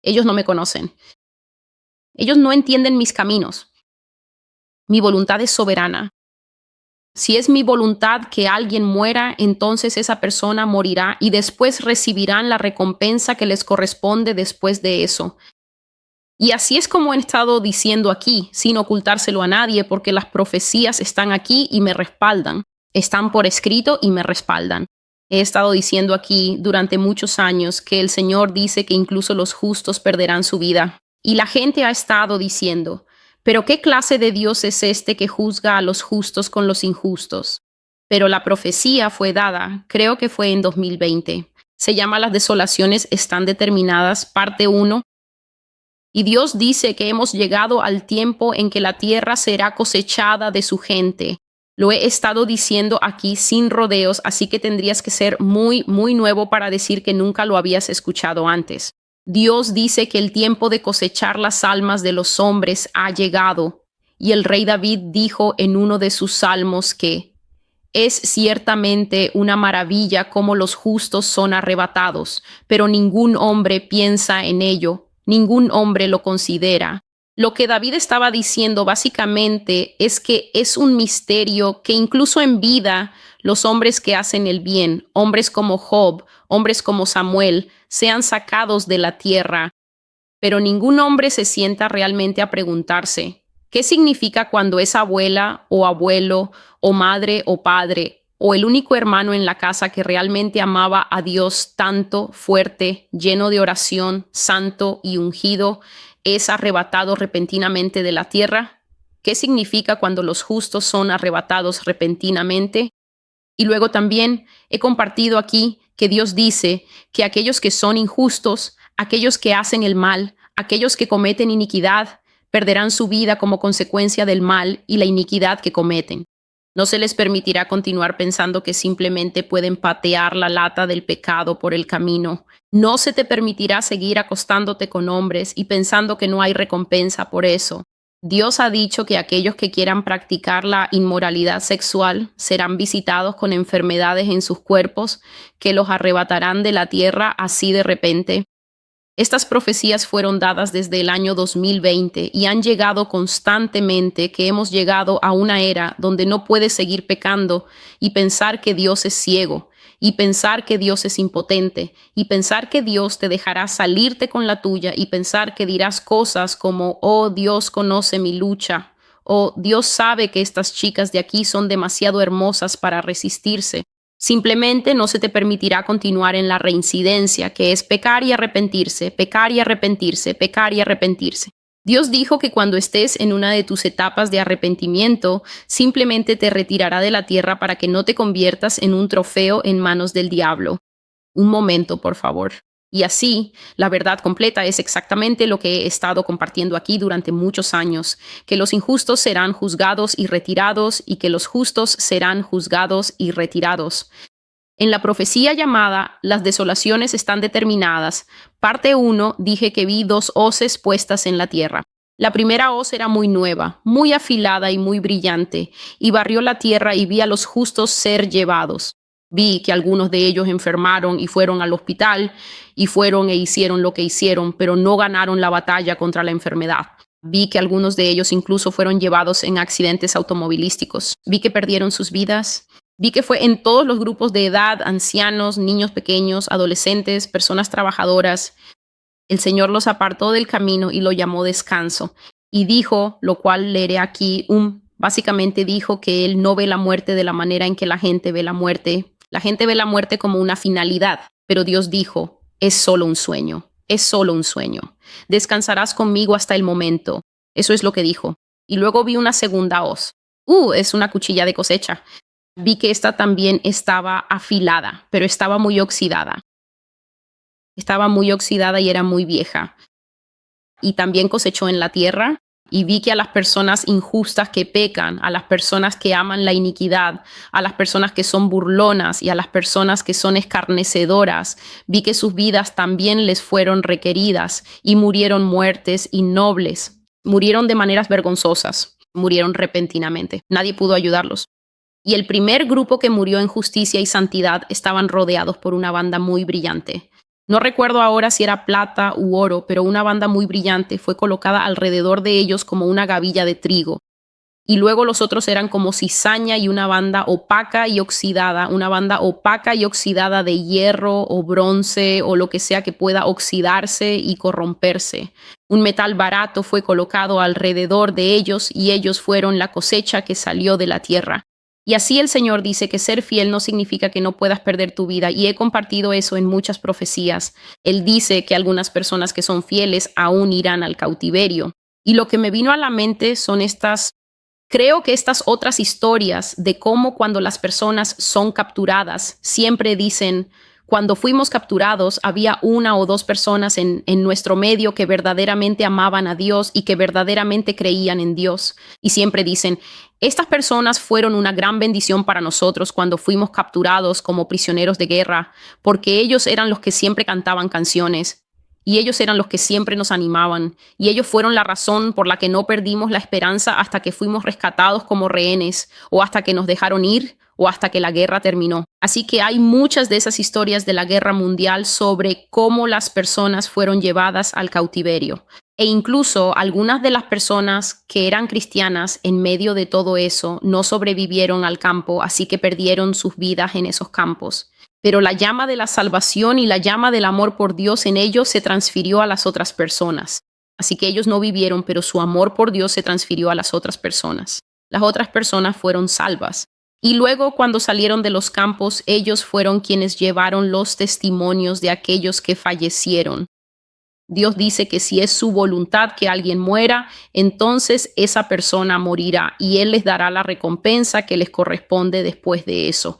A: Ellos no me conocen. Ellos no entienden mis caminos. Mi voluntad es soberana. Si es mi voluntad que alguien muera, entonces esa persona morirá y después recibirán la recompensa que les corresponde después de eso. Y así es como he estado diciendo aquí, sin ocultárselo a nadie, porque las profecías están aquí y me respaldan. Están por escrito y me respaldan. He estado diciendo aquí durante muchos años que el Señor dice que incluso los justos perderán su vida. Y la gente ha estado diciendo, ¿pero qué clase de Dios es este que juzga a los justos con los injustos? Pero la profecía fue dada, creo que fue en 2020. Se llama Las desolaciones están determinadas, parte 1. Y Dios dice que hemos llegado al tiempo en que la tierra será cosechada de su gente. Lo he estado diciendo aquí sin rodeos, así que tendrías que ser muy, muy nuevo para decir que nunca lo habías escuchado antes. Dios dice que el tiempo de cosechar las almas de los hombres ha llegado. Y el rey David dijo en uno de sus salmos que es ciertamente una maravilla cómo los justos son arrebatados, pero ningún hombre piensa en ello, ningún hombre lo considera. Lo que David estaba diciendo básicamente es que es un misterio que incluso en vida los hombres que hacen el bien, hombres como Job, hombres como Samuel, sean sacados de la tierra. Pero ningún hombre se sienta realmente a preguntarse, ¿qué significa cuando es abuela o abuelo o madre o padre o el único hermano en la casa que realmente amaba a Dios tanto, fuerte, lleno de oración, santo y ungido, es arrebatado repentinamente de la tierra? ¿Qué significa cuando los justos son arrebatados repentinamente? Y luego también he compartido aquí que Dios dice que aquellos que son injustos, aquellos que hacen el mal, aquellos que cometen iniquidad, perderán su vida como consecuencia del mal y la iniquidad que cometen. No se les permitirá continuar pensando que simplemente pueden patear la lata del pecado por el camino. No se te permitirá seguir acostándote con hombres y pensando que no hay recompensa por eso. Dios ha dicho que aquellos que quieran practicar la inmoralidad sexual serán visitados con enfermedades en sus cuerpos que los arrebatarán de la tierra así de repente. Estas profecías fueron dadas desde el año 2020 y han llegado constantemente, que hemos llegado a una era donde no puedes seguir pecando y pensar que Dios es ciego, y pensar que Dios es impotente, y pensar que Dios te dejará salirte con la tuya, y pensar que dirás cosas como, oh, Dios conoce mi lucha, o Dios sabe que estas chicas de aquí son demasiado hermosas para resistirse. Simplemente no se te permitirá continuar en la reincidencia, que es pecar y arrepentirse, pecar y arrepentirse, pecar y arrepentirse. Dios dijo que cuando estés en una de tus etapas de arrepentimiento, simplemente te retirará de la tierra para que no te conviertas en un trofeo en manos del diablo. Un momento, por favor. Y así, la verdad completa es exactamente lo que he estado compartiendo aquí durante muchos años, que los injustos serán juzgados y retirados y que los justos serán juzgados y retirados. En la profecía llamada Las desolaciones están determinadas, parte 1, dije que vi 2 hoces puestas en la tierra. La primera hoz era muy nueva, muy afilada y muy brillante, y barrió la tierra y vi a los justos ser llevados. Vi que algunos de ellos enfermaron y fueron al hospital, y fueron e hicieron lo que hicieron, pero no ganaron la batalla contra la enfermedad. Vi que algunos de ellos incluso fueron llevados en accidentes automovilísticos. Vi que perdieron sus vidas. Vi que fue en todos los grupos de edad, ancianos, niños pequeños, adolescentes, personas trabajadoras. El Señor los apartó del camino y lo llamó descanso. Y dijo, lo cual leeré aquí, básicamente dijo que Él no ve la muerte de la manera en que la gente ve la muerte. La gente ve la muerte como una finalidad, pero Dios dijo, es solo un sueño, es solo un sueño. Descansarás conmigo hasta el momento. Eso es lo que dijo. Y luego vi una segunda hoz. Es una cuchilla de cosecha. Vi que esta también estaba afilada, pero estaba muy oxidada. Estaba muy oxidada y era muy vieja. Y también cosechó en la tierra. Y vi que a las personas injustas que pecan, a las personas que aman la iniquidad, a las personas que son burlonas y a las personas que son escarnecedoras, vi que sus vidas también les fueron requeridas y murieron muertes innobles. Murieron de maneras vergonzosas, murieron repentinamente. Nadie pudo ayudarlos. Y el primer grupo que murió en justicia y santidad estaban rodeados por una banda muy brillante. No recuerdo ahora si era plata u oro, pero una banda muy brillante fue colocada alrededor de ellos como una gavilla de trigo. Y luego los otros eran como cizaña y una banda opaca y oxidada de hierro o bronce o lo que sea que pueda oxidarse y corromperse. Un metal barato fue colocado alrededor de ellos y ellos fueron la cosecha que salió de la tierra. Y así el Señor dice que ser fiel no significa que no puedas perder tu vida, y he compartido eso en muchas profecías. Él dice que algunas personas que son fieles aún irán al cautiverio. Y lo que me vino a la mente son creo que estas otras historias de cómo cuando las personas son capturadas, siempre dicen, cuando fuimos capturados había 1 o 2 personas en nuestro medio que verdaderamente amaban a Dios y que verdaderamente creían en Dios. Y siempre dicen, estas personas fueron una gran bendición para nosotros cuando fuimos capturados como prisioneros de guerra, porque ellos eran los que siempre cantaban canciones. Y ellos eran los que siempre nos animaban. Y ellos fueron la razón por la que no perdimos la esperanza hasta que fuimos rescatados como rehenes, o hasta que nos dejaron ir, o hasta que la guerra terminó. Así que hay muchas de esas historias de la guerra mundial sobre cómo las personas fueron llevadas al cautiverio. E incluso algunas de las personas que eran cristianas en medio de todo eso no sobrevivieron al campo, así que perdieron sus vidas en esos campos. Pero la llama de la salvación y la llama del amor por Dios en ellos se transfirió a las otras personas. Así que ellos no vivieron, pero su amor por Dios se transfirió a las otras personas. Las otras personas fueron salvas. Y luego, cuando salieron de los campos, ellos fueron quienes llevaron los testimonios de aquellos que fallecieron. Dios dice que si es su voluntad que alguien muera, entonces esa persona morirá y Él les dará la recompensa que les corresponde después de eso.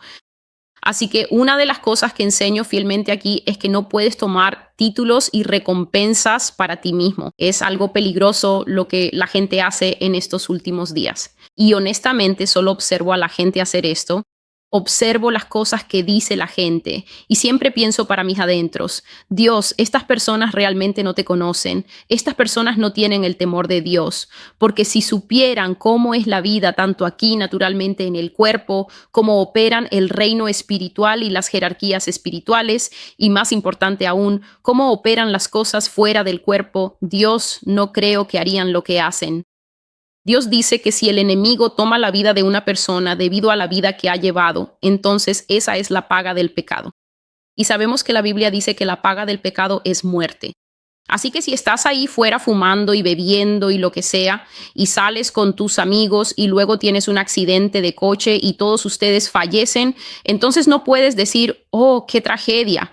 A: Así que una de las cosas que enseño fielmente aquí es que no puedes tomar títulos y recompensas para ti mismo. Es algo peligroso lo que la gente hace en estos últimos días. Y honestamente solo observo a la gente hacer esto. Observo las cosas que dice la gente y siempre pienso para mis adentros, Dios, estas personas realmente no te conocen, estas personas no tienen el temor de Dios, porque si supieran cómo es la vida tanto aquí naturalmente en el cuerpo, cómo operan el reino espiritual y las jerarquías espirituales, y más importante aún, cómo operan las cosas fuera del cuerpo, Dios, no creo que harían lo que hacen. Dios dice que si el enemigo toma la vida de una persona debido a la vida que ha llevado, entonces esa es la paga del pecado. Y sabemos que la Biblia dice que la paga del pecado es muerte. Así que si estás ahí fuera fumando y bebiendo y lo que sea, y sales con tus amigos y luego tienes un accidente de coche y todos ustedes fallecen, entonces no puedes decir, oh, qué tragedia.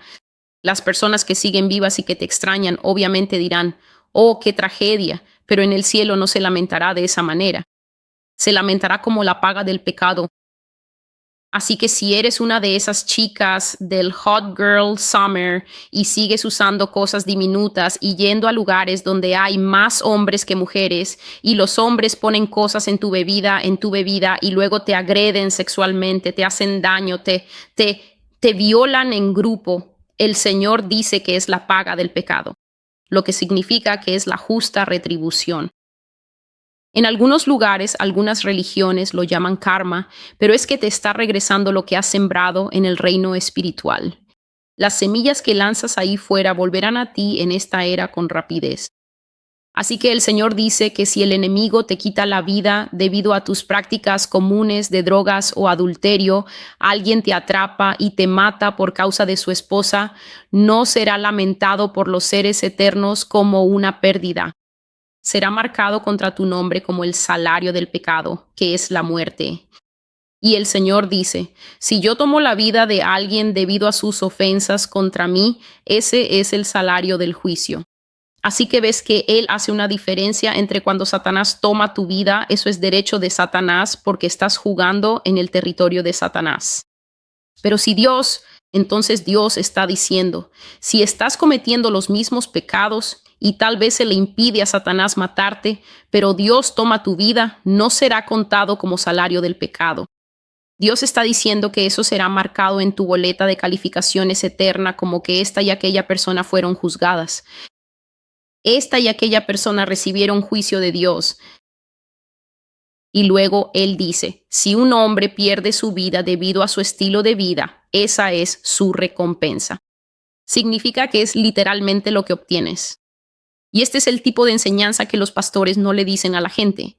A: Las personas que siguen vivas y que te extrañan obviamente dirán, oh, qué tragedia, pero en el cielo no se lamentará de esa manera. Se lamentará como la paga del pecado. Así que si eres una de esas chicas del Hot Girl Summer y sigues usando cosas diminutas y yendo a lugares donde hay más hombres que mujeres y los hombres ponen cosas en tu bebida y luego te agreden sexualmente, te hacen daño, te violan en grupo, el Señor dice que es la paga del pecado, lo que significa que es la justa retribución. En algunos lugares, algunas religiones lo llaman karma, pero es que te está regresando lo que has sembrado en el reino espiritual. Las semillas que lanzas ahí fuera volverán a ti en esta era con rapidez. Así que el Señor dice que si el enemigo te quita la vida debido a tus prácticas comunes de drogas o adulterio, alguien te atrapa y te mata por causa de su esposa, no será lamentado por los seres eternos como una pérdida. Será marcado contra tu nombre como el salario del pecado, que es la muerte. Y el Señor dice, si yo tomo la vida de alguien debido a sus ofensas contra mí, ese es el salario del juicio. Así que ves que Él hace una diferencia entre cuando Satanás toma tu vida, eso es derecho de Satanás porque estás jugando en el territorio de Satanás. Pero si Dios, entonces Dios está diciendo, si estás cometiendo los mismos pecados y tal vez se le impide a Satanás matarte, pero Dios toma tu vida, no será contado como salario del pecado. Dios está diciendo que eso será marcado en tu boleta de calificaciones eterna como que esta y aquella persona fueron juzgadas. Esta y aquella persona recibieron juicio de Dios. Y luego él dice, si un hombre pierde su vida debido a su estilo de vida, esa es su recompensa. Significa que es literalmente lo que obtienes. Y este es el tipo de enseñanza que los pastores no le dicen a la gente.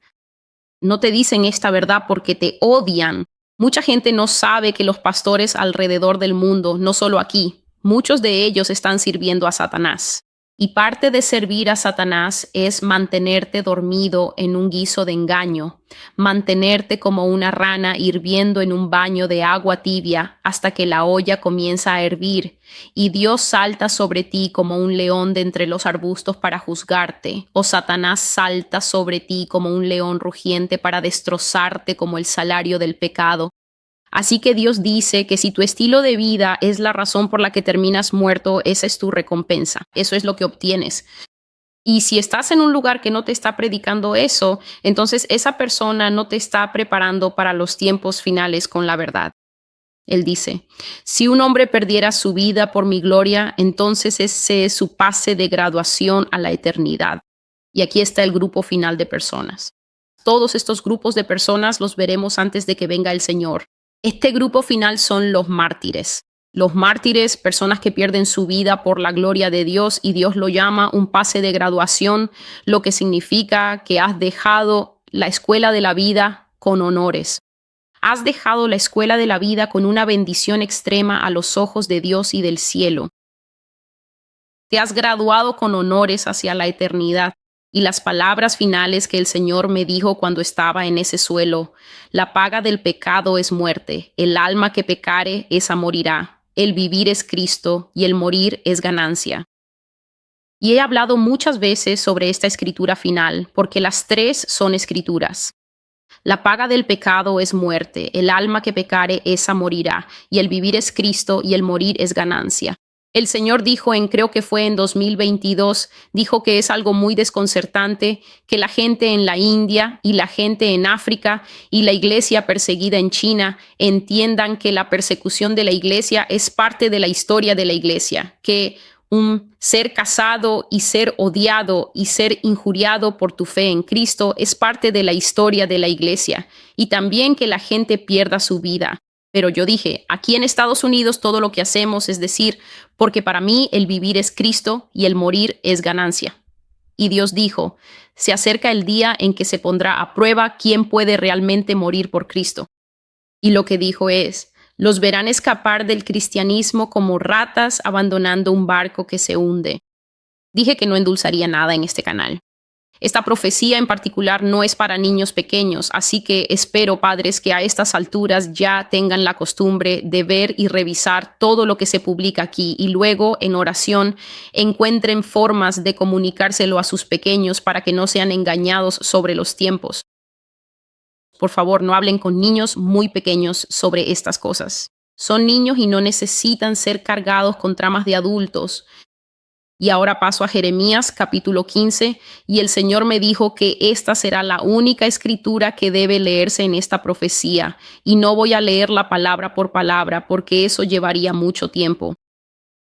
A: No te dicen esta verdad porque te odian. Mucha gente no sabe que los pastores alrededor del mundo, no solo aquí, muchos de ellos están sirviendo a Satanás. Y parte de servir a Satanás es mantenerte dormido en un guiso de engaño, mantenerte como una rana hirviendo en un baño de agua tibia hasta que la olla comienza a hervir y Dios salta sobre ti como un león de entre los arbustos para juzgarte, o Satanás salta sobre ti como un león rugiente para destrozarte como el salario del pecado. Así que Dios dice que si tu estilo de vida es la razón por la que terminas muerto, esa es tu recompensa. Eso es lo que obtienes. Y si estás en un lugar que no te está predicando eso, entonces esa persona no te está preparando para los tiempos finales con la verdad. Él dice, si un hombre perdiera su vida por mi gloria, entonces ese es su pase de graduación a la eternidad. Y aquí está el grupo final de personas. Todos estos grupos de personas los veremos antes de que venga el Señor. Este grupo final son los mártires. Los mártires, personas que pierden su vida por la gloria de Dios y Dios lo llama un pase de graduación, lo que significa que has dejado la escuela de la vida con honores. Has dejado la escuela de la vida con una bendición extrema a los ojos de Dios y del cielo. Te has graduado con honores hacia la eternidad. Y las palabras finales que el Señor me dijo cuando estaba en ese suelo, la paga del pecado es muerte, el alma que pecare, esa morirá, el vivir es Cristo y el morir es ganancia. Y he hablado muchas veces sobre esta escritura final, porque las tres son escrituras. La paga del pecado es muerte, el alma que pecare, esa morirá, y el vivir es Cristo y el morir es ganancia. El Señor dijo creo que fue en 2022, dijo que es algo muy desconcertante que la gente en la India y la gente en África y la iglesia perseguida en China entiendan que la persecución de la iglesia es parte de la historia de la iglesia, que un ser casado y ser odiado y ser injuriado por tu fe en Cristo es parte de la historia de la iglesia, y también que la gente pierda su vida. Pero yo dije, aquí en Estados Unidos todo lo que hacemos es decir, porque para mí el vivir es Cristo y el morir es ganancia. Y Dios dijo, se acerca el día en que se pondrá a prueba quién puede realmente morir por Cristo. Y lo que dijo es, los verán escapar del cristianismo como ratas abandonando un barco que se hunde. Dije que no endulzaría nada en este canal. Esta profecía en particular no es para niños pequeños, así que espero, padres, que a estas alturas ya tengan la costumbre de ver y revisar todo lo que se publica aquí y luego, en oración, encuentren formas de comunicárselo a sus pequeños para que no sean engañados sobre los tiempos. Por favor, no hablen con niños muy pequeños sobre estas cosas. Son niños y no necesitan ser cargados con tramas de adultos. Y ahora paso a Jeremías capítulo 15, y el Señor me dijo que esta será la única escritura que debe leerse en esta profecía, y no voy a leerla palabra por palabra, porque eso llevaría mucho tiempo.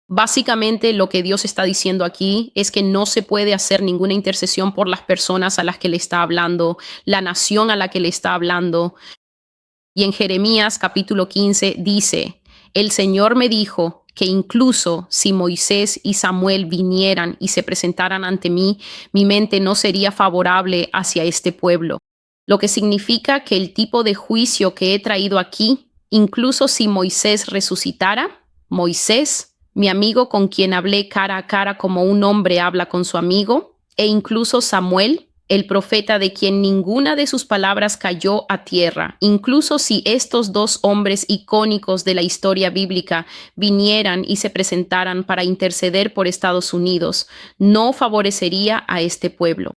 A: Básicamente lo que Dios está diciendo aquí es que no se puede hacer ninguna intercesión por las personas a las que le está hablando, la nación a la que le está hablando. Y en Jeremías capítulo 15 dice, el Señor me dijo que incluso si Moisés y Samuel vinieran y se presentaran ante mí, mi mente no sería favorable hacia este pueblo. Lo que significa que el tipo de juicio que he traído aquí, incluso si Moisés resucitara, Moisés, mi amigo con quien hablé cara a cara como un hombre habla con su amigo, e incluso Samuel, el profeta de quien ninguna de sus palabras cayó a tierra, incluso si estos dos hombres icónicos de la historia bíblica vinieran y se presentaran para interceder por Estados Unidos, no favorecería a este pueblo.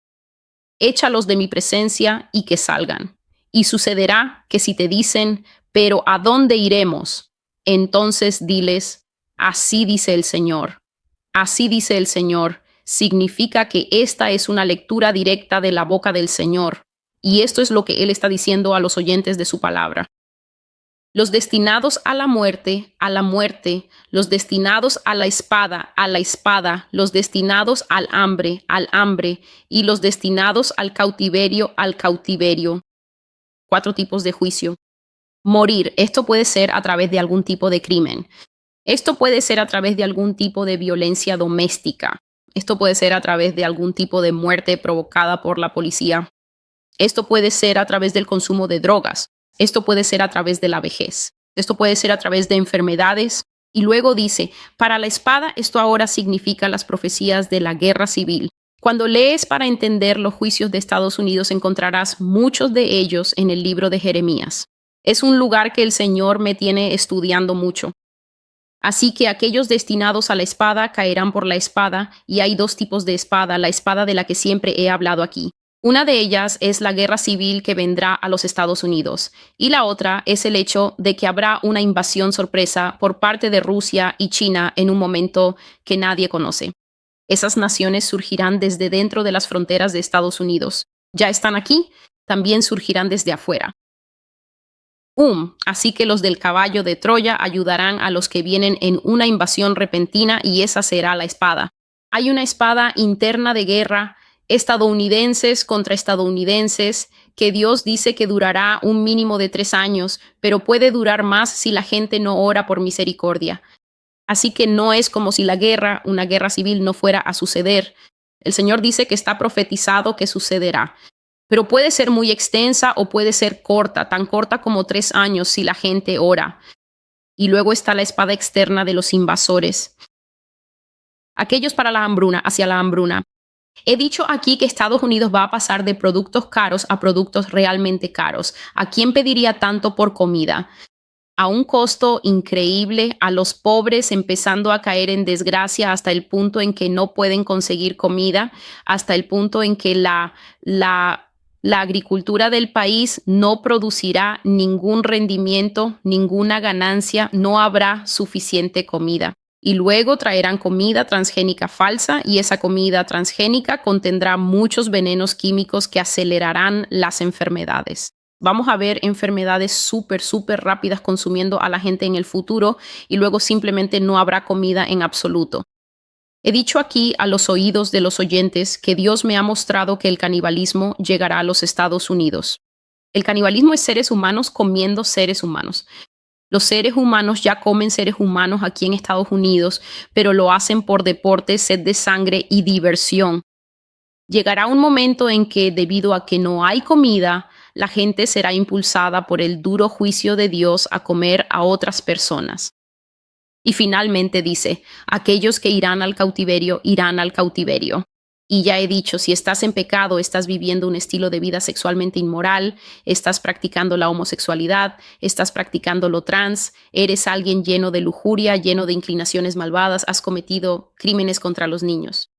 A: Échalos de mi presencia y que salgan. Y sucederá que si te dicen, pero ¿a dónde iremos? Entonces diles, así dice el Señor. Así dice el Señor. Significa que esta es una lectura directa de la boca del Señor. Y esto es lo que Él está diciendo a los oyentes de su palabra. Los destinados a la muerte, los destinados a la espada, los destinados al hambre, y los destinados al cautiverio. 4 tipos de juicio. Morir, esto puede ser a través de algún tipo de crimen. Esto puede ser a través de algún tipo de violencia doméstica. Esto puede ser a través de algún tipo de muerte provocada por la policía. Esto puede ser a través del consumo de drogas. Esto puede ser a través de la vejez. Esto puede ser a través de enfermedades. Y luego dice, para la espada, esto ahora significa las profecías de la guerra civil. Cuando lees para entender los juicios de Estados Unidos, encontrarás muchos de ellos en el libro de Jeremías. Es un lugar que el Señor me tiene estudiando mucho. Así que aquellos destinados a la espada caerán por la espada, y hay 2 tipos de espada, la espada de la que siempre he hablado aquí. Una de ellas es la guerra civil que vendrá a los Estados Unidos, y la otra es el hecho de que habrá una invasión sorpresa por parte de Rusia y China en un momento que nadie conoce. Esas naciones surgirán desde dentro de las fronteras de Estados Unidos. Ya están aquí, también surgirán desde afuera. Así que los del caballo de Troya ayudarán a los que vienen en una invasión repentina, y esa será la espada. Hay una espada interna de guerra, estadounidenses contra estadounidenses, que Dios dice que durará un mínimo de 3 años, pero puede durar más si la gente no ora por misericordia. Así que no es como si una guerra civil, no fuera a suceder. El Señor dice que está profetizado que sucederá. Pero puede ser muy extensa o puede ser corta, tan corta como 3 años si la gente ora. Y luego está la espada externa de los invasores. Aquellos para la hambruna, hacia la hambruna. He dicho aquí que Estados Unidos va a pasar de productos caros a productos realmente caros. ¿A quién pediría tanto por comida? A un costo increíble, a los pobres empezando a caer en desgracia hasta el punto en que no pueden conseguir comida, hasta el punto en que la agricultura del país no producirá ningún rendimiento, ninguna ganancia, no habrá suficiente comida. Y luego traerán comida transgénica falsa, y esa comida transgénica contendrá muchos venenos químicos que acelerarán las enfermedades. Vamos a ver enfermedades súper rápidas consumiendo a la gente en el futuro, y luego simplemente no habrá comida en absoluto. He dicho aquí a los oídos de los oyentes que Dios me ha mostrado que el canibalismo llegará a los Estados Unidos. El canibalismo es seres humanos comiendo seres humanos. Los seres humanos ya comen seres humanos aquí en Estados Unidos, pero lo hacen por deporte, sed de sangre y diversión. Llegará un momento en que, debido a que no hay comida, la gente será impulsada por el duro juicio de Dios a comer a otras personas. Y finalmente dice, aquellos que irán al cautiverio, irán al cautiverio. Y ya he dicho, si estás en pecado, estás viviendo un estilo de vida sexualmente inmoral, estás practicando la homosexualidad, estás practicando lo trans, eres alguien lleno de lujuria, lleno de inclinaciones malvadas, has cometido crímenes contra los niños.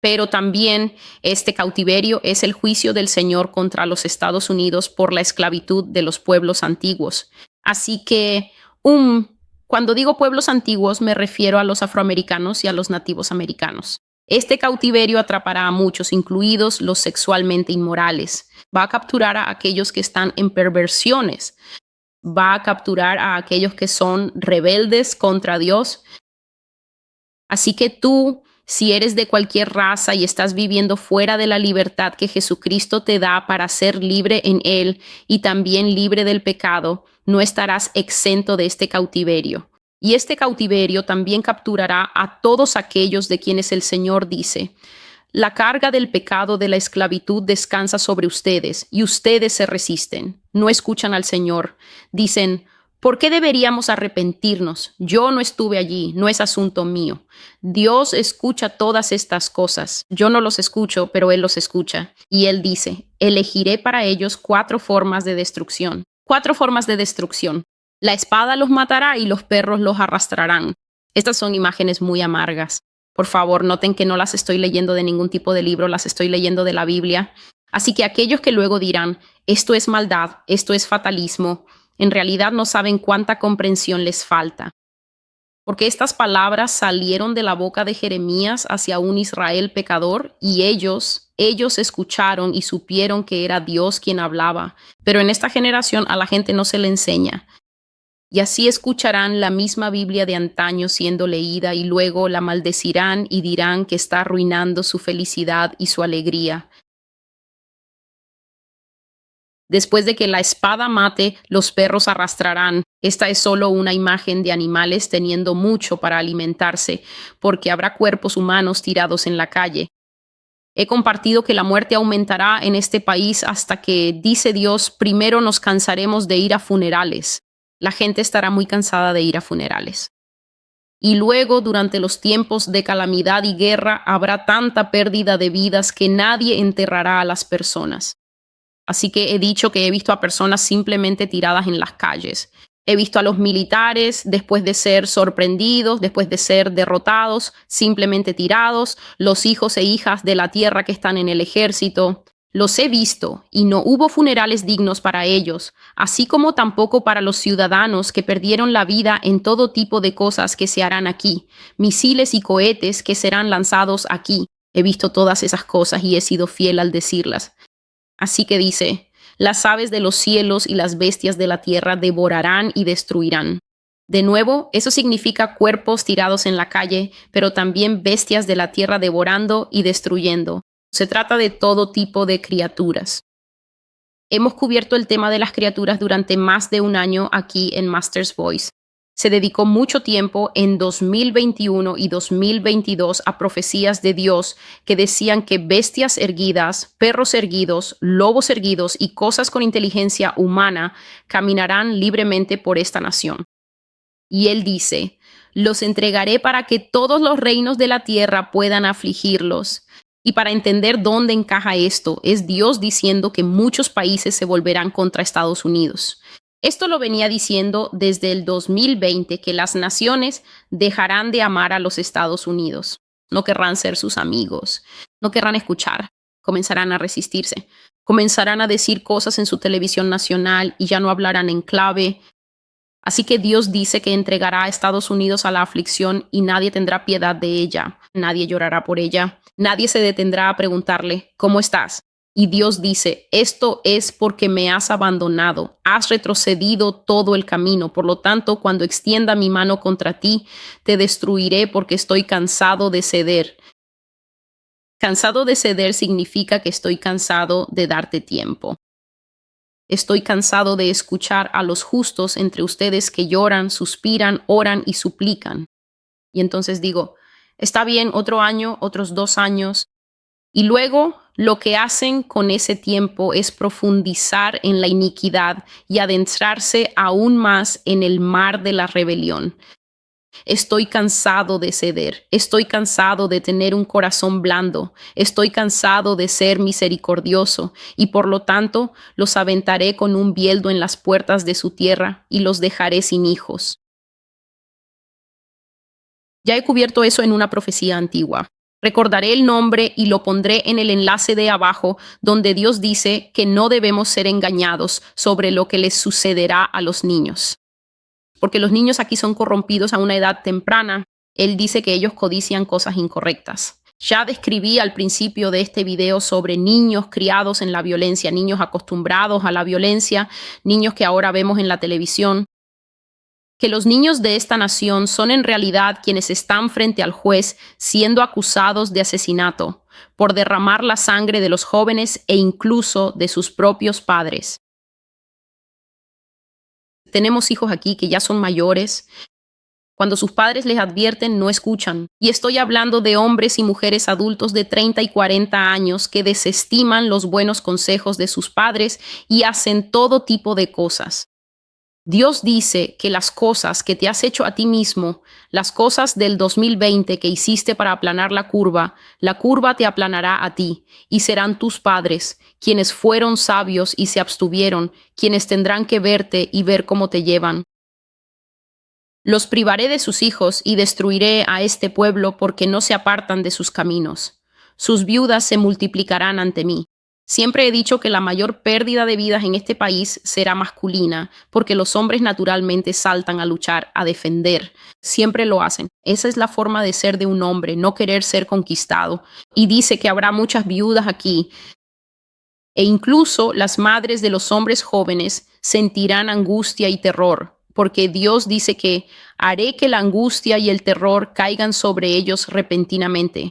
A: Pero también este cautiverio es el juicio del Señor contra los Estados Unidos por la esclavitud de los pueblos antiguos. Así que, cuando digo pueblos antiguos, me refiero a los afroamericanos y a los nativos americanos. Este cautiverio atrapará a muchos, incluidos los sexualmente inmorales. Va a capturar a aquellos que están en perversiones. Va a capturar a aquellos que son rebeldes contra Dios. Así que tú, si eres de cualquier raza y estás viviendo fuera de la libertad que Jesucristo te da para ser libre en Él y también libre del pecado, no estarás exento de este cautiverio. Y este cautiverio también capturará a todos aquellos de quienes el Señor dice: la carga del pecado de la esclavitud descansa sobre ustedes, y ustedes se resisten. No escuchan al Señor. Dicen: ¿por qué deberíamos arrepentirnos? Yo no estuve allí, no es asunto mío. Dios escucha todas estas cosas. Yo no los escucho, pero Él los escucha. Y Él dice: elegiré para ellos 4 formas de destrucción. 4 formas de destrucción. La espada los matará y los perros los arrastrarán. Estas son imágenes muy amargas. Por favor, noten que no las estoy leyendo de ningún tipo de libro, las estoy leyendo de la Biblia. Así que aquellos que luego dirán: esto es maldad, esto es fatalismo, en realidad no saben cuánta comprensión les falta. Porque estas palabras salieron de la boca de Jeremías hacia un Israel pecador, y ellos escucharon y supieron que era Dios quien hablaba. Pero en esta generación a la gente no se le enseña. Y así escucharán la misma Biblia de antaño siendo leída y luego la maldecirán y dirán que está arruinando su felicidad y su alegría. Después de que la espada mate, los perros arrastrarán. Esta es solo una imagen de animales teniendo mucho para alimentarse, porque habrá cuerpos humanos tirados en la calle. He compartido que la muerte aumentará en este país hasta que, dice Dios, primero nos cansaremos de ir a funerales. La gente estará muy cansada de ir a funerales. Y luego, durante los tiempos de calamidad y guerra, habrá tanta pérdida de vidas que nadie enterrará a las personas. Así que he dicho que he visto a personas simplemente tiradas en las calles. He visto a los militares, después de ser sorprendidos, después de ser derrotados, simplemente tirados, los hijos e hijas de la tierra que están en el ejército. Los he visto, y no hubo funerales dignos para ellos, así como tampoco para los ciudadanos que perdieron la vida en todo tipo de cosas que se harán aquí, misiles y cohetes que serán lanzados aquí. He visto todas esas cosas y he sido fiel al decirlas. Así que dice: las aves de los cielos y las bestias de la tierra devorarán y destruirán. De nuevo, eso significa cuerpos tirados en la calle, pero también bestias de la tierra devorando y destruyendo. Se trata de todo tipo de criaturas. Hemos cubierto el tema de las criaturas durante más de un año aquí en Master's Voice. Se dedicó mucho tiempo en 2021 y 2022 a profecías de Dios que decían que bestias erguidas, perros erguidos, lobos erguidos y cosas con inteligencia humana caminarán libremente por esta nación. Y Él dice: los entregaré para que todos los reinos de la tierra puedan afligirlos. Y para entender dónde encaja esto, es Dios diciendo que muchos países se volverán contra Estados Unidos. Esto lo venía diciendo desde el 2020, que las naciones dejarán de amar a los Estados Unidos. No querrán ser sus amigos, no querrán escuchar, comenzarán a resistirse, comenzarán a decir cosas en su televisión nacional y ya no hablarán en clave. Así que Dios dice que entregará a Estados Unidos a la aflicción y nadie tendrá piedad de ella, nadie llorará por ella, nadie se detendrá a preguntarle: ¿cómo estás? Y Dios dice: esto es porque me has abandonado, has retrocedido todo el camino, por lo tanto, cuando extienda mi mano contra ti, te destruiré porque estoy cansado de ceder. Cansado de ceder significa que estoy cansado de darte tiempo. Estoy cansado de escuchar a los justos entre ustedes que lloran, suspiran, oran y suplican. Y entonces digo: está bien, otro año, otros 2 años. Y luego lo que hacen con ese tiempo es profundizar en la iniquidad y adentrarse aún más en el mar de la rebelión. Estoy cansado de ceder, estoy cansado de tener un corazón blando, estoy cansado de ser misericordioso, y por lo tanto los aventaré con un bieldo en las puertas de su tierra y los dejaré sin hijos. Ya he cubierto eso en una profecía antigua. Recordaré el nombre y lo pondré en el enlace de abajo, donde Dios dice que no debemos ser engañados sobre lo que les sucederá a los niños. Porque los niños aquí son corrompidos a una edad temprana. Él dice que ellos codician cosas incorrectas. Ya describí al principio de este video sobre niños criados en la violencia, niños acostumbrados a la violencia, niños que ahora vemos en la televisión. Que los niños de esta nación son en realidad quienes están frente al juez siendo acusados de asesinato por derramar la sangre de los jóvenes e incluso de sus propios padres. Tenemos hijos aquí que ya son mayores. Cuando sus padres les advierten, no escuchan. Y estoy hablando de hombres y mujeres adultos de 30 y 40 años que desestiman los buenos consejos de sus padres y hacen todo tipo de cosas. Dios dice que las cosas que te has hecho a ti mismo, las cosas del 2020 que hiciste para aplanar la curva te aplanará a ti, y serán tus padres, quienes fueron sabios y se abstuvieron, quienes tendrán que verte y ver cómo te llevan. Los privaré de sus hijos y destruiré a este pueblo porque no se apartan de sus caminos. Sus viudas se multiplicarán ante mí. Siempre he dicho que la mayor pérdida de vidas en este país será masculina, porque los hombres naturalmente saltan a luchar, a defender. Siempre lo hacen. Esa es la forma de ser de un hombre, no querer ser conquistado. Y dice que habrá muchas viudas aquí. E incluso las madres de los hombres jóvenes sentirán angustia y terror, porque Dios dice que haré que la angustia y el terror caigan sobre ellos repentinamente.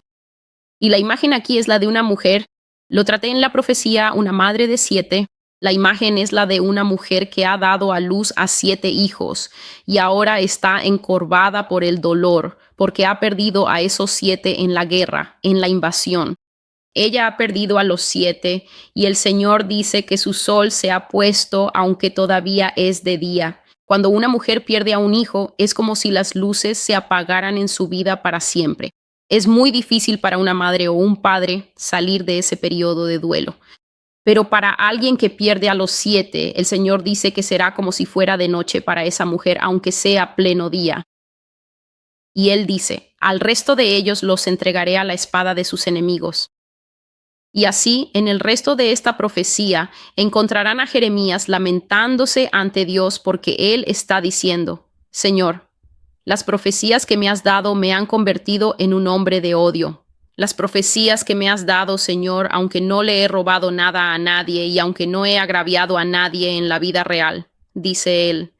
A: Y la imagen aquí es la de una mujer. Lo traté en la profecía, una madre de 7. La imagen es la de una mujer que ha dado a luz a 7 hijos y ahora está encorvada por el dolor porque ha perdido a esos 7 en la guerra, en la invasión. Ella ha perdido a los 7 y el Señor dice que su sol se ha puesto aunque todavía es de día. Cuando una mujer pierde a un hijo, es como si las luces se apagaran en su vida para siempre. Es muy difícil para una madre o un padre salir de ese periodo de duelo. Pero para alguien que pierde a los 7, el Señor dice que será como si fuera de noche para esa mujer, aunque sea pleno día. Y Él dice, al resto de ellos los entregaré a la espada de sus enemigos. Y así, en el resto de esta profecía, encontrarán a Jeremías lamentándose ante Dios porque él está diciendo, Señor, las profecías que me has dado me han convertido en un hombre de odio. Las profecías que me has dado, Señor, aunque no le he robado nada a nadie y aunque no he agraviado a nadie en la vida real, dice él,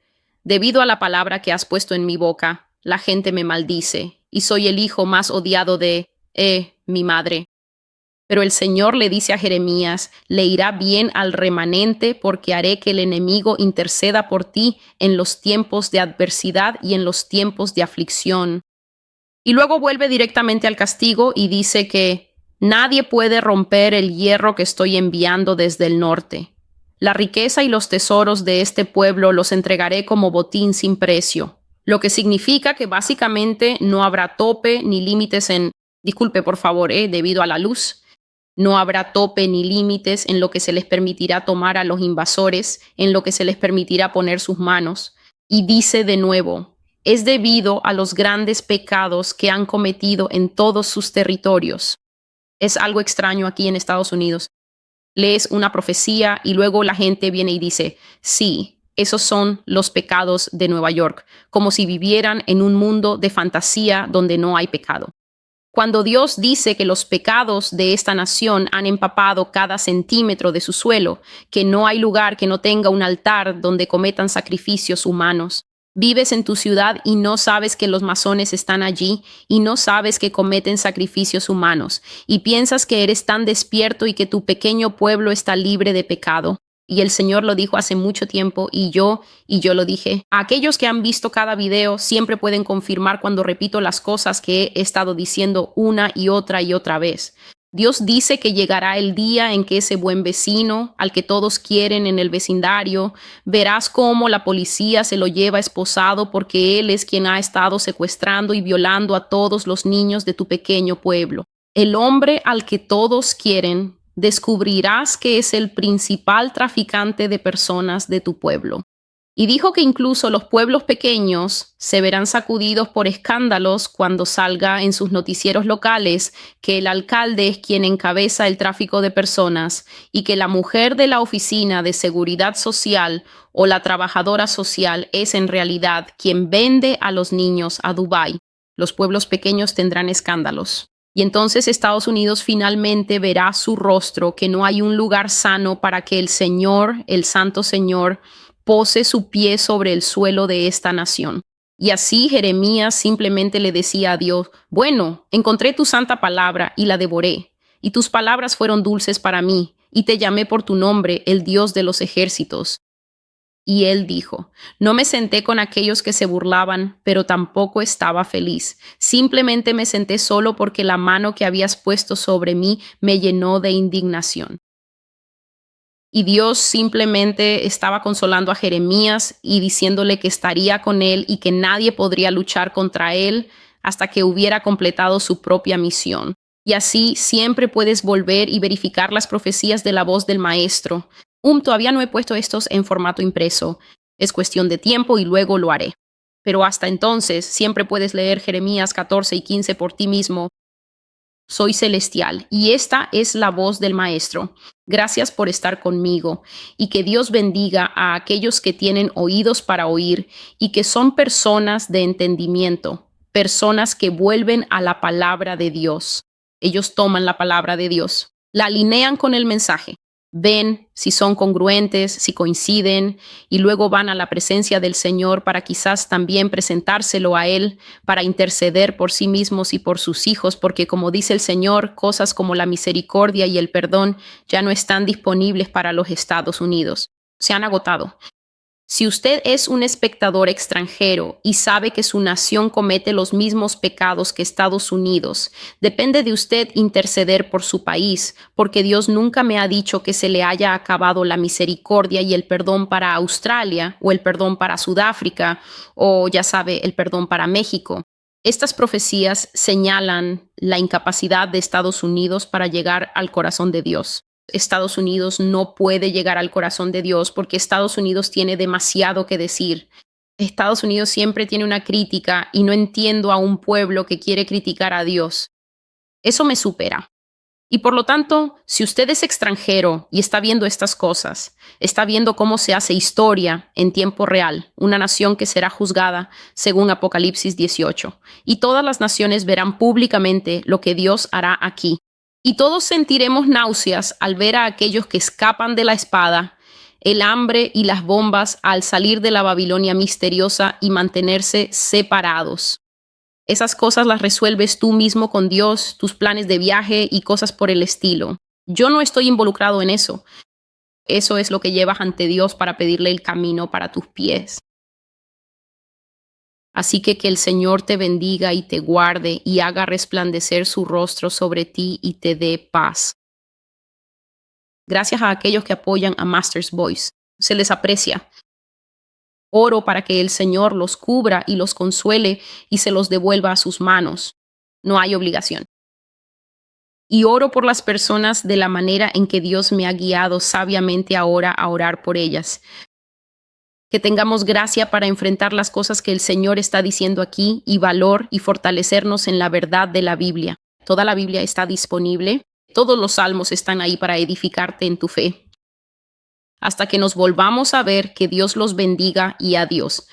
A: debido a la palabra que has puesto en mi boca, la gente me maldice y soy el hijo más odiado de, mi madre. Pero el Señor le dice a Jeremías, le irá bien al remanente porque haré que el enemigo interceda por ti en los tiempos de adversidad y en los tiempos de aflicción. Y luego vuelve directamente al castigo y dice que nadie puede romper el hierro que estoy enviando desde el norte. La riqueza y los tesoros de este pueblo los entregaré como botín sin precio, lo que significa que básicamente no habrá tope ni límites disculpe por favor, debido a la luz. No habrá tope ni límites en lo que se les permitirá tomar a los invasores, en lo que se les permitirá poner sus manos. Y dice de nuevo, es debido a los grandes pecados que han cometido en todos sus territorios. Es algo extraño aquí en Estados Unidos. Lees una profecía y luego la gente viene y dice, sí, esos son los pecados de Nueva York, como si vivieran en un mundo de fantasía donde no hay pecado. Cuando Dios dice que los pecados de esta nación han empapado cada centímetro de su suelo, que no hay lugar que no tenga un altar donde cometan sacrificios humanos. Vives en tu ciudad y no sabes que los masones están allí y no sabes que cometen sacrificios humanos y piensas que eres tan despierto y que tu pequeño pueblo está libre de pecado. Y el Señor lo dijo hace mucho tiempo y yo lo dije. A aquellos que han visto cada video siempre pueden confirmar cuando repito las cosas que he estado diciendo una y otra vez. Dios dice que llegará el día en que ese buen vecino, al que todos quieren en el vecindario, verás cómo la policía se lo lleva esposado porque él es quien ha estado secuestrando y violando a todos los niños de tu pequeño pueblo. El hombre al que todos quieren, descubrirás que es el principal traficante de personas de tu pueblo. Y dijo que incluso los pueblos pequeños se verán sacudidos por escándalos cuando salga en sus noticieros locales que el alcalde es quien encabeza el tráfico de personas y que la mujer de la oficina de seguridad social o la trabajadora social es en realidad quien vende a los niños a Dubái. Los pueblos pequeños tendrán escándalos. Y entonces Estados Unidos finalmente verá su rostro, que no hay un lugar sano para que el Señor, el Santo Señor, pose su pie sobre el suelo de esta nación. Y así Jeremías simplemente le decía a Dios: bueno, encontré tu santa palabra y la devoré, y tus palabras fueron dulces para mí, y te llamé por tu nombre, el Dios de los ejércitos. Y él dijo: no me senté con aquellos que se burlaban, pero tampoco estaba feliz. Simplemente me senté solo porque la mano que habías puesto sobre mí me llenó de indignación. Y Dios simplemente estaba consolando a Jeremías y diciéndole que estaría con él y que nadie podría luchar contra él hasta que hubiera completado su propia misión. Y así siempre puedes volver y verificar las profecías de la voz del maestro. Todavía no he puesto estos en formato impreso. Es cuestión de tiempo y luego lo haré. Pero hasta entonces siempre puedes leer Jeremías 14 y 15 por ti mismo. Soy celestial y esta es la voz del Maestro. Gracias por estar conmigo y que Dios bendiga a aquellos que tienen oídos para oír y que son personas de entendimiento, personas que vuelven a la palabra de Dios. Ellos toman la palabra de Dios, la alinean con el mensaje, ven si son congruentes, si coinciden, y luego van a la presencia del Señor para quizás también presentárselo a Él, para interceder por sí mismos y por sus hijos, porque como dice el Señor, cosas como la misericordia y el perdón ya no están disponibles para los Estados Unidos. Se han agotado. Si usted es un espectador extranjero y sabe que su nación comete los mismos pecados que Estados Unidos, depende de usted interceder por su país, porque Dios nunca me ha dicho que se le haya acabado la misericordia y el perdón para Australia, o el perdón para Sudáfrica, o ya sabe, el perdón para México. Estas profecías señalan la incapacidad de Estados Unidos para llegar al corazón de Dios. Estados Unidos no puede llegar al corazón de Dios porque Estados Unidos tiene demasiado que decir. Estados Unidos siempre tiene una crítica y no entiendo a un pueblo que quiere criticar a Dios. Eso me supera. Y por lo tanto, si usted es extranjero y está viendo estas cosas, está viendo cómo se hace historia en tiempo real, una nación que será juzgada según Apocalipsis 18, y todas las naciones verán públicamente lo que Dios hará aquí. Y todos sentiremos náuseas al ver a aquellos que escapan de la espada, el hambre y las bombas al salir de la Babilonia misteriosa y mantenerse separados. Esas cosas las resuelves tú mismo con Dios, tus planes de viaje y cosas por el estilo. Yo no estoy involucrado en eso. Eso es lo que llevas ante Dios para pedirle el camino para tus pies. Así que el Señor te bendiga y te guarde y haga resplandecer su rostro sobre ti y te dé paz. Gracias a aquellos que apoyan a Master's Voice. Se les aprecia. Oro para que el Señor los cubra y los consuele y se los devuelva a sus manos. No hay obligación. Y oro por las personas de la manera en que Dios me ha guiado sabiamente ahora a orar por ellas. Que tengamos gracia para enfrentar las cosas que el Señor está diciendo aquí y valor y fortalecernos en la verdad de la Biblia. Toda la Biblia está disponible. Todos los salmos están ahí para edificarte en tu fe. Hasta que nos volvamos a ver, que Dios los bendiga y adiós.